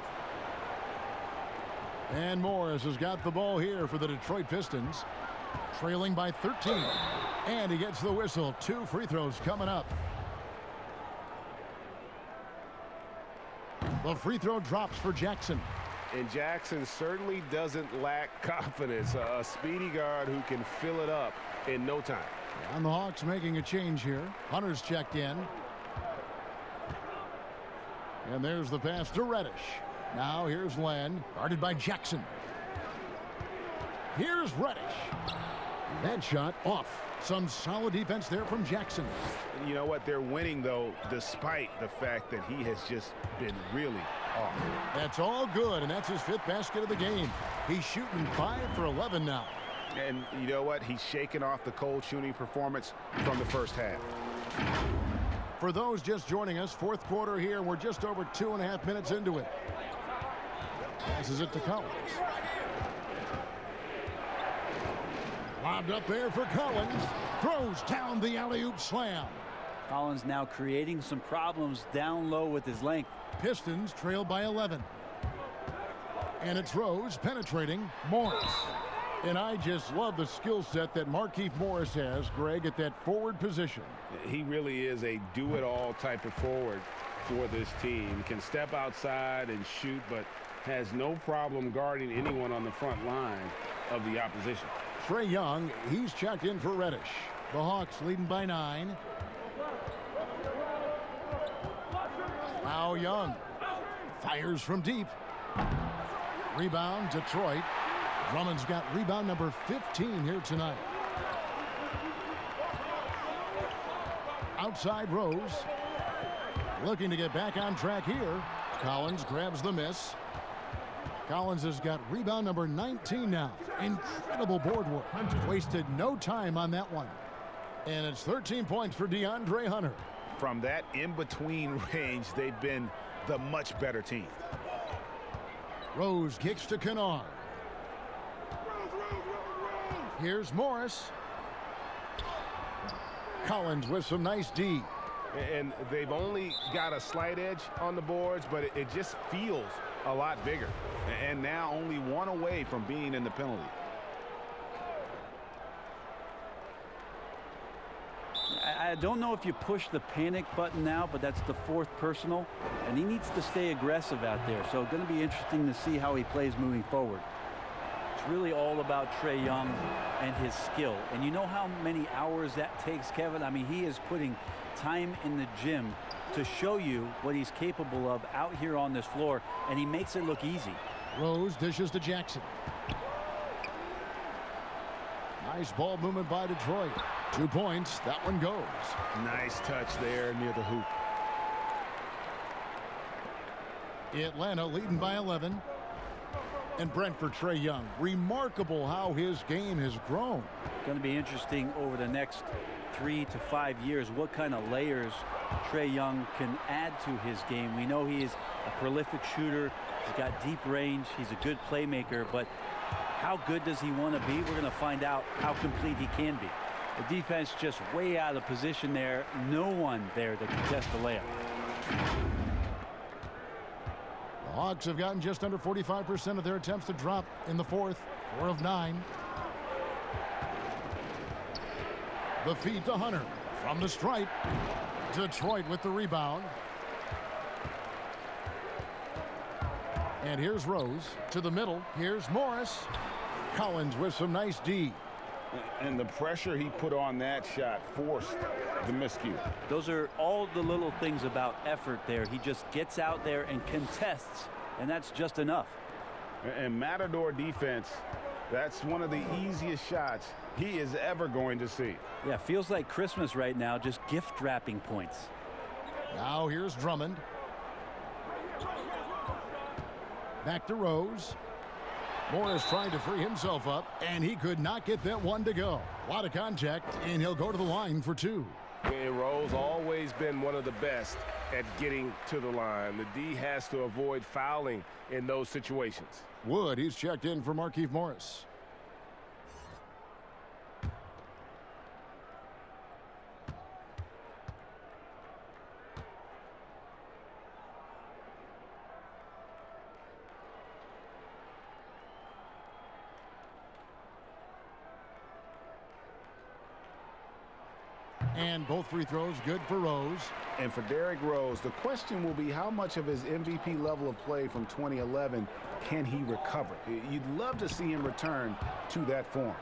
And Morris has got the ball here for the Detroit Pistons. Trailing by 13. And he gets the whistle. 2 free throws coming up. The free throw drops for Jackson. And Jackson certainly doesn't lack confidence. A speedy guard who can fill it up in no time. And the Hawks making a change here. Hunter's checked in. And there's the pass to Reddish. Now here's Len, guarded by Jackson. Here's Reddish. That shot off. Some solid defense there from Jackson. You know what? They're winning, though, despite the fact that he has just been really off. That's all good, and that's his 5th basket of the game. He's shooting 5 for 11 now. And you know what? He's shaking off the cold shooting performance from the first half. For those just joining us, fourth quarter here. We're just over 2.5 minutes into it. Passes it to Collins. Lobbed up there for Collins. Throws down the alley-oop slam. Collins now creating some problems down low with his length. Pistons trail by 11. And it's Rose penetrating Morris. And I just love the skill set that Markieff Morris has, Greg, at that forward position. He really is a do-it-all type of forward for this team. Can step outside and shoot, but has no problem guarding anyone on the front line of the opposition. Trae Young, he's checked in for Reddish. The Hawks leading by 9. Now Young fires from deep. Rebound, Detroit. Drummond's got rebound number 15 here tonight. Outside Rose. Looking to get back on track here. Collins grabs the miss. Collins has got rebound number 19 now. Incredible board work. Wasted no time on that one. And it's 13 points for DeAndre Hunter. From that in-between range, they've been the much better team. Rose kicks to Kennard. Here's Morris. Collins with some nice D. And they've only got a slight edge on the boards, but it just feels a lot bigger. And now only one away from being in the penalty. I don't know if you push the panic button now, but that's the 4th personal, and he needs to stay aggressive out there. So it's going to be interesting to see how he plays moving forward. It's really all about Trae Young and his skill. And you know how many hours that takes, Kevin? I mean, he is putting time in the gym to show you what he's capable of out here on this floor, and he makes it look easy. Rose dishes to Jackson. Nice ball movement by Detroit. 2 points. That one goes. Nice touch there near the hoop. Atlanta leading by 11. And Brentford, Trae Young. Remarkable how his game has grown. Going to be interesting over the next 3 to 5 years what kind of layers Trae Young can add to his game. We know he is a prolific shooter. He's got deep range. He's a good playmaker, but how good does he want to be? We're going to find out how complete he can be. The defense just way out of position there. No one there to contest the layup. The Hawks have gotten just under 45% of their attempts to drop in the fourth. 4 of 9. The feed to Hunter from the stripe. Detroit with the rebound. And here's Rose to the middle. Here's Morris. Collins with some nice D. And the pressure he put on that shot forced the miscue. Those are all the little things about effort there. He just gets out there and contests, and that's just enough. And Matador defense, that's one of the easiest shots he is ever going to see. Yeah, feels like Christmas right now, just gift wrapping points. Now here's Drummond. Back to Rose. Morris trying to free himself up, and he could not get that one to go. A lot of contact, and he'll go to the line for 2. And Rose always been one of the best at getting to the line. The D has to avoid fouling in those situations. Wood, he's checked in for Markieff Morris. And both free throws good for Rose. And for Derrick Rose, the question will be how much of his MVP level of play from 2011 can he recover? You'd love to see him return to that form.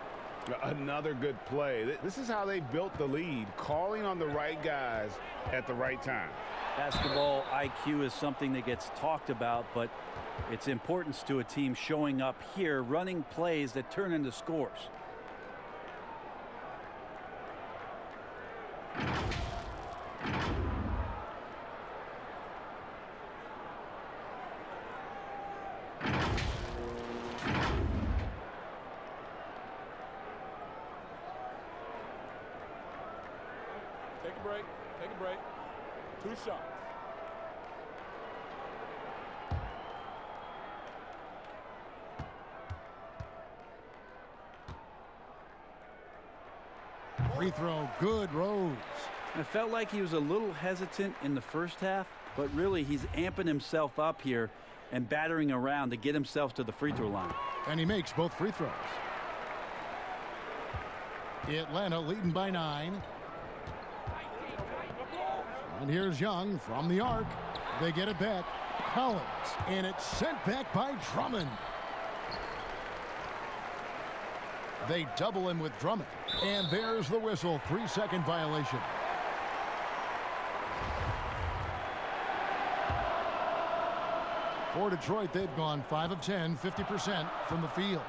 Another good play. This is how they built the lead, calling on the right guys at the right time. Basketball IQ is something that gets talked about, but its importance to a team showing up here, running plays that turn into scores. Take a break. 2 shots. Free throw, good, Rose. It felt like he was a little hesitant in the first half, but really he's amping himself up here and battering around to get himself to the free throw line. And he makes both free throws. Atlanta leading by 9. And here's Young from the arc. They get it back. Collins, and it's sent back by Drummond. They double him with Drummond. And there's the whistle. 3-second violation. For Detroit, they've gone 5 of 10, 50% from the field.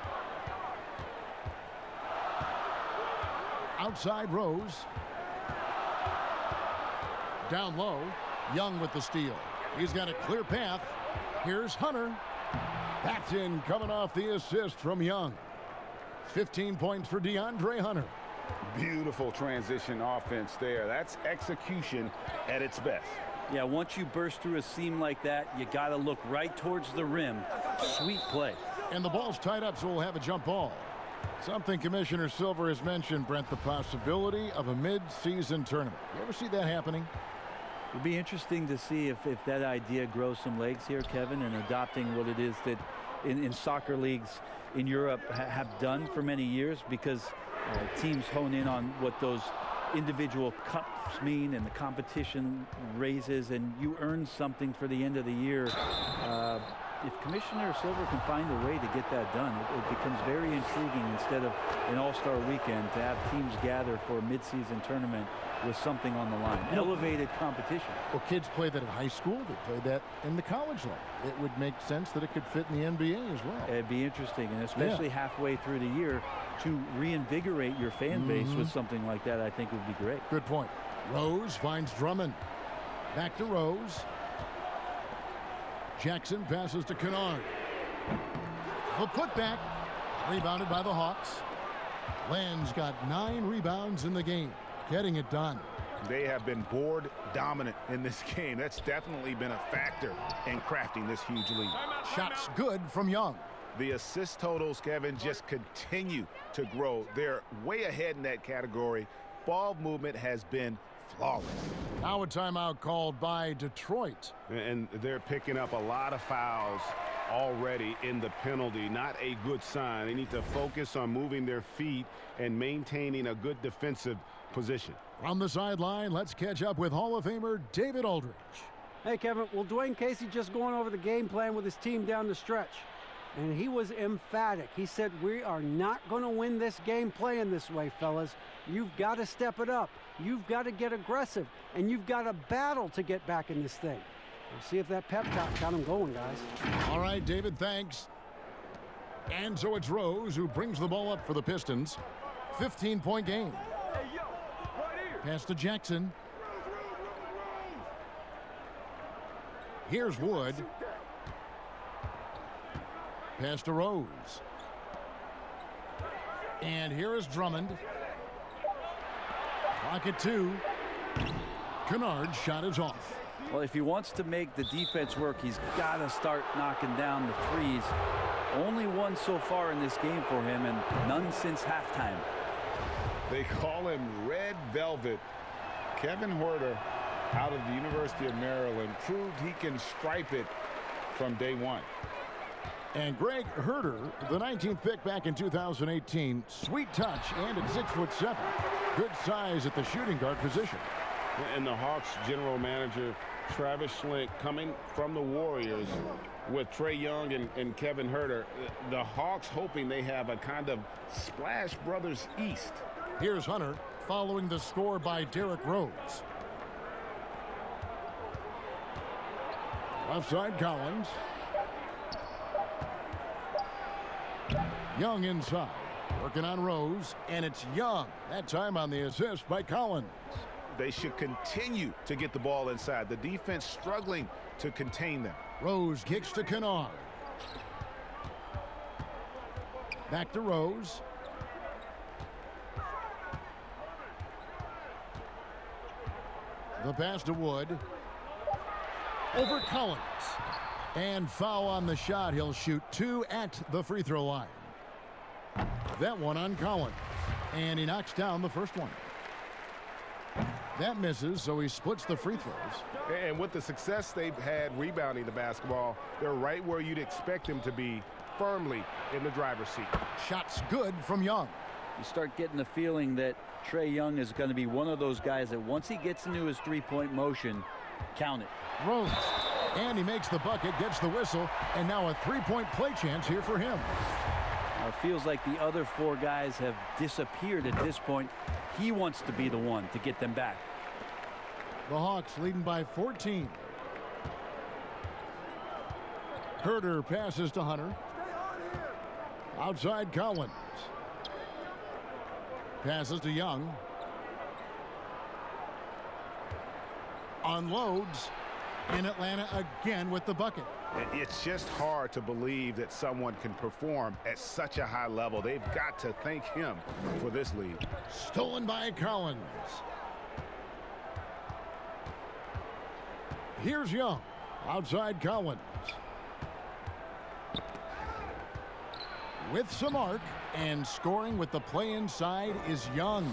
Outside Rose. Down low, Young with the steal. He's got a clear path. Here's Hunter. That's in, coming off the assist from Young. 15 points for DeAndre Hunter. Beautiful transition offense there. That's execution at its best. Yeah, once you burst through a seam like that, you got to look right towards the rim. Sweet play. And the ball's tied up, so we'll have a jump ball. Something Commissioner Silver has mentioned, Brent, the possibility of a mid-season tournament. You ever see that happening? It would be interesting to see if that idea grows some legs here, Kevin, and adopting what it is that in soccer leagues in Europe have done for many years, because teams hone in on what those individual cups mean and the competition raises, and you earn something for the end of the year. If Commissioner Silver can find a way to get that done, it becomes very intriguing instead of an all-star weekend to have teams gather for a mid-season tournament with something on the line. Elevated competition. Well, kids play that in high school. They play that in the college level. It would make sense that it could fit in the NBA as well. It'd be interesting, and especially halfway through the year, to reinvigorate your fan base with something like that, I think would be great. Good point. Rose finds Drummond. Back to Rose. Jackson passes to Kennard. The putback. Rebounded by the Hawks. Len's got 9 rebounds in the game. Getting it done. They have been board dominant in this game. That's definitely been a factor in crafting this huge lead. Shots good from Young. The assist totals, Kevin, just continue to grow. They're way ahead in that category. Ball movement has been flawless. Now a timeout called by Detroit. And they're picking up a lot of fouls already in the penalty. Not a good sign. They need to focus on moving their feet and maintaining a good defensive position. From the sideline, let's catch up with Hall of Famer David Aldridge. Hey, Kevin, well, Dwayne Casey just going over the game plan with his team down the stretch. And he was emphatic. He said, we are not going to win this game playing this way, fellas. You've got to step it up. You've got to get aggressive. And you've got to battle to get back in this thing. We'll see if that pep talk got him going, guys. All right, David, thanks. And so it's Rose who brings the ball up for the Pistons. 15-point game. Pass to Jackson. Here's Wood. Pass to Rose. And here is Drummond. Clock at 2. Kennard's shot is off. Well, if he wants to make the defense work, he's got to start knocking down the threes. Only one so far in this game for him, and none since halftime. They call him Red Velvet. Kevin Huerter, out of the University of Maryland, proved he can stripe it from day one. And Greg Huerter, the 19th pick back in 2018, sweet touch and at 6'7". Good size at the shooting guard position. And the Hawks general manager, Travis Schlenk, coming from the Warriors with Trae Young and Kevin Huerter. The Hawks hoping they have a kind of Splash Brothers East. Here's Hunter following the score by Derrick Rose. Left side Collins. Young inside. Working on Rose. And it's Young. That time on the assist by Collins. They should continue to get the ball inside. The defense struggling to contain them. Rose kicks to Kennard. Back to Rose. The pass to Wood. Over Collins. And foul on the shot. He'll shoot 2 at the free throw line. That one on Collins. And he knocks down the first one. That misses, so he splits the free throws. And with the success they've had rebounding the basketball, they're right where you'd expect them to be, firmly in the driver's seat. Shots good from Young. You start getting the feeling that Trae Young is going to be one of those guys that once he gets into his three-point motion, count it. Rose. And he makes the bucket, gets the whistle, and now a three-point play chance here for him. It feels like the other 4 guys have disappeared at this point. He wants to be the one to get them back. The Hawks leading by 14. Huerter passes to Hunter. Outside Collins. Passes to Young. Unloads in Atlanta again with the bucket. It's just hard to believe that someone can perform at such a high level. They've got to thank him for this lead. Stolen by Collins. Here's Young. Outside Collins. With some arc and scoring with the play inside is Young.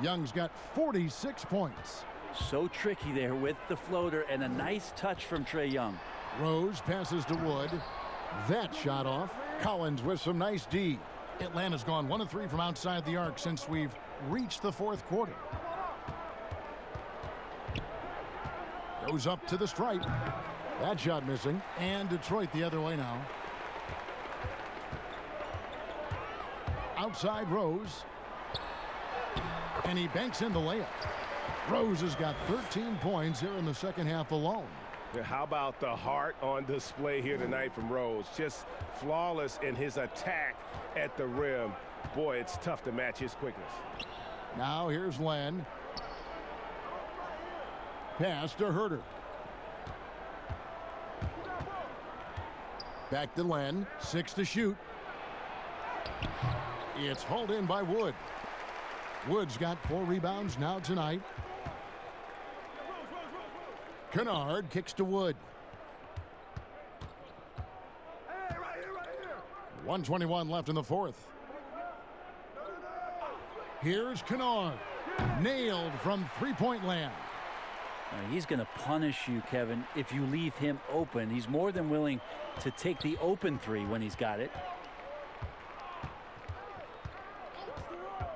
Young's got 46 points. So tricky there with the floater and a nice touch from Trae Young. Rose passes to Wood. That shot off. Collins with some nice D. Atlanta's gone 1 of 3 from outside the arc since we've reached the 4th quarter. Goes up to the stripe. That shot missing. And Detroit the other way now. Outside Rose. And he banks in the layup. Rose has got 13 points here in the second half alone. How about the heart on display here tonight from Rose? Just flawless in his attack at the rim. Boy, it's tough to match his quickness. Now here's Len. Pass to Huerter. Back to Len. 6 to shoot. It's hauled in by Wood. Wood's got 4 rebounds now tonight. Kennard kicks to Wood. 1:21 left in the fourth. Here's Kennard. Nailed from three-point land. He's going to punish you, Kevin, if you leave him open. He's more than willing to take the open three when he's got it.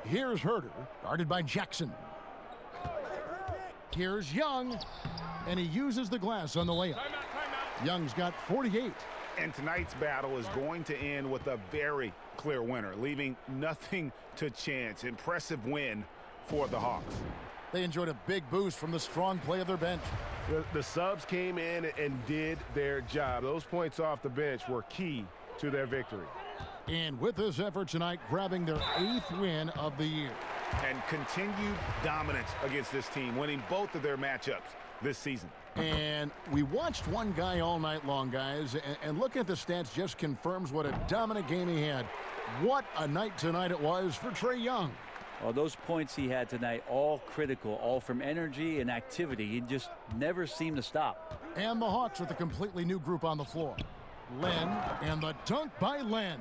Here's Herder, guarded by Jackson. Here's Young, and he uses the glass on the layup. Young's got 48. And tonight's battle is going to end with a very clear winner, leaving nothing to chance. Impressive win for the Hawks. They enjoyed a big boost from the strong play of their bench. The subs came in and did their job. Those points off the bench were key to their victory. And with this effort tonight, grabbing their 8th win of the year. And continued dominance against this team, winning both of their matchups this season. And we watched one guy all night long, guys, and looking at the stats just confirms what a dominant game he had. What a night tonight it was for Trae Young. Well, those points he had tonight, all critical, all from energy and activity. He just never seemed to stop. And the Hawks with a completely new group on the floor. Len, and the dunk by Len.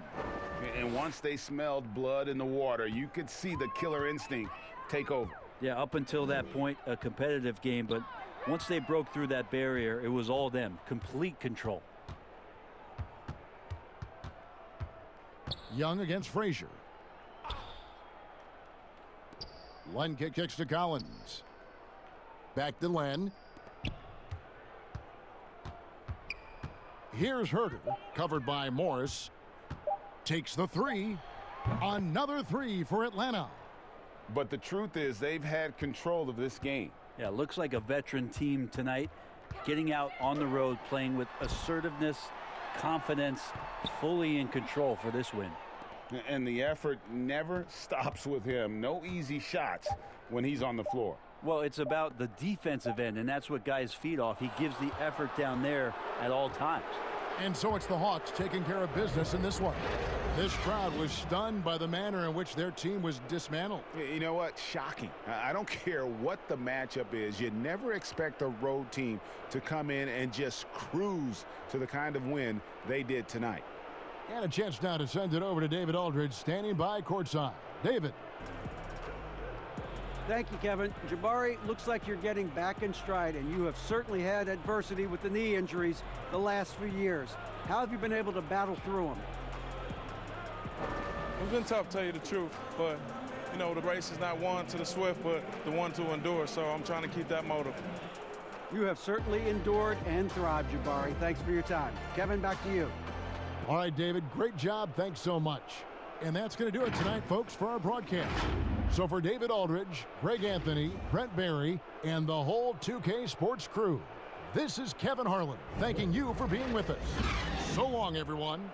And once they smelled blood in the water, you could see the killer instinct take over. Yeah, up until that point, a competitive game, but once they broke through that barrier, it was all them. Complete control. Young against Frazier. Len kicks to Collins. Back to Len. Here's Herder, covered by Morris. Takes the three. Another three for Atlanta. But the truth is they've had control of this game. Yeah, looks like a veteran team tonight, getting out on the road, playing with assertiveness, confidence, fully in control for this win. And the effort never stops with him. No easy shots when he's on the floor. Well, it's about the defensive end, and that's what guys feed off. He gives the effort down there at all times. And so it's the Hawks taking care of business in this one. This crowd was stunned by the manner in which their team was dismantled. You know what? Shocking. I don't care what the matchup is. You never expect a road team to come in and just cruise to the kind of win they did tonight. And a chance now to send it over to David Aldridge, standing by courtside. David. Thank you, Kevin. Jabari, looks like you're getting back in stride, and you have certainly had adversity with the knee injuries the last few years. How have you been able to battle through them? It's been tough, to tell you the truth, but, you know, the race is not won to the swift, but the one to endure, so I'm trying to keep that motive. You have certainly endured and thrived, Jabari. Thanks for your time. Kevin, back to you. All right, David, great job. Thanks so much. And that's going to do it tonight, folks, for our broadcast. So for David Aldridge, Greg Anthony, Brent Barry, and the whole 2K Sports crew, this is Kevin Harlan thanking you for being with us. So long, everyone.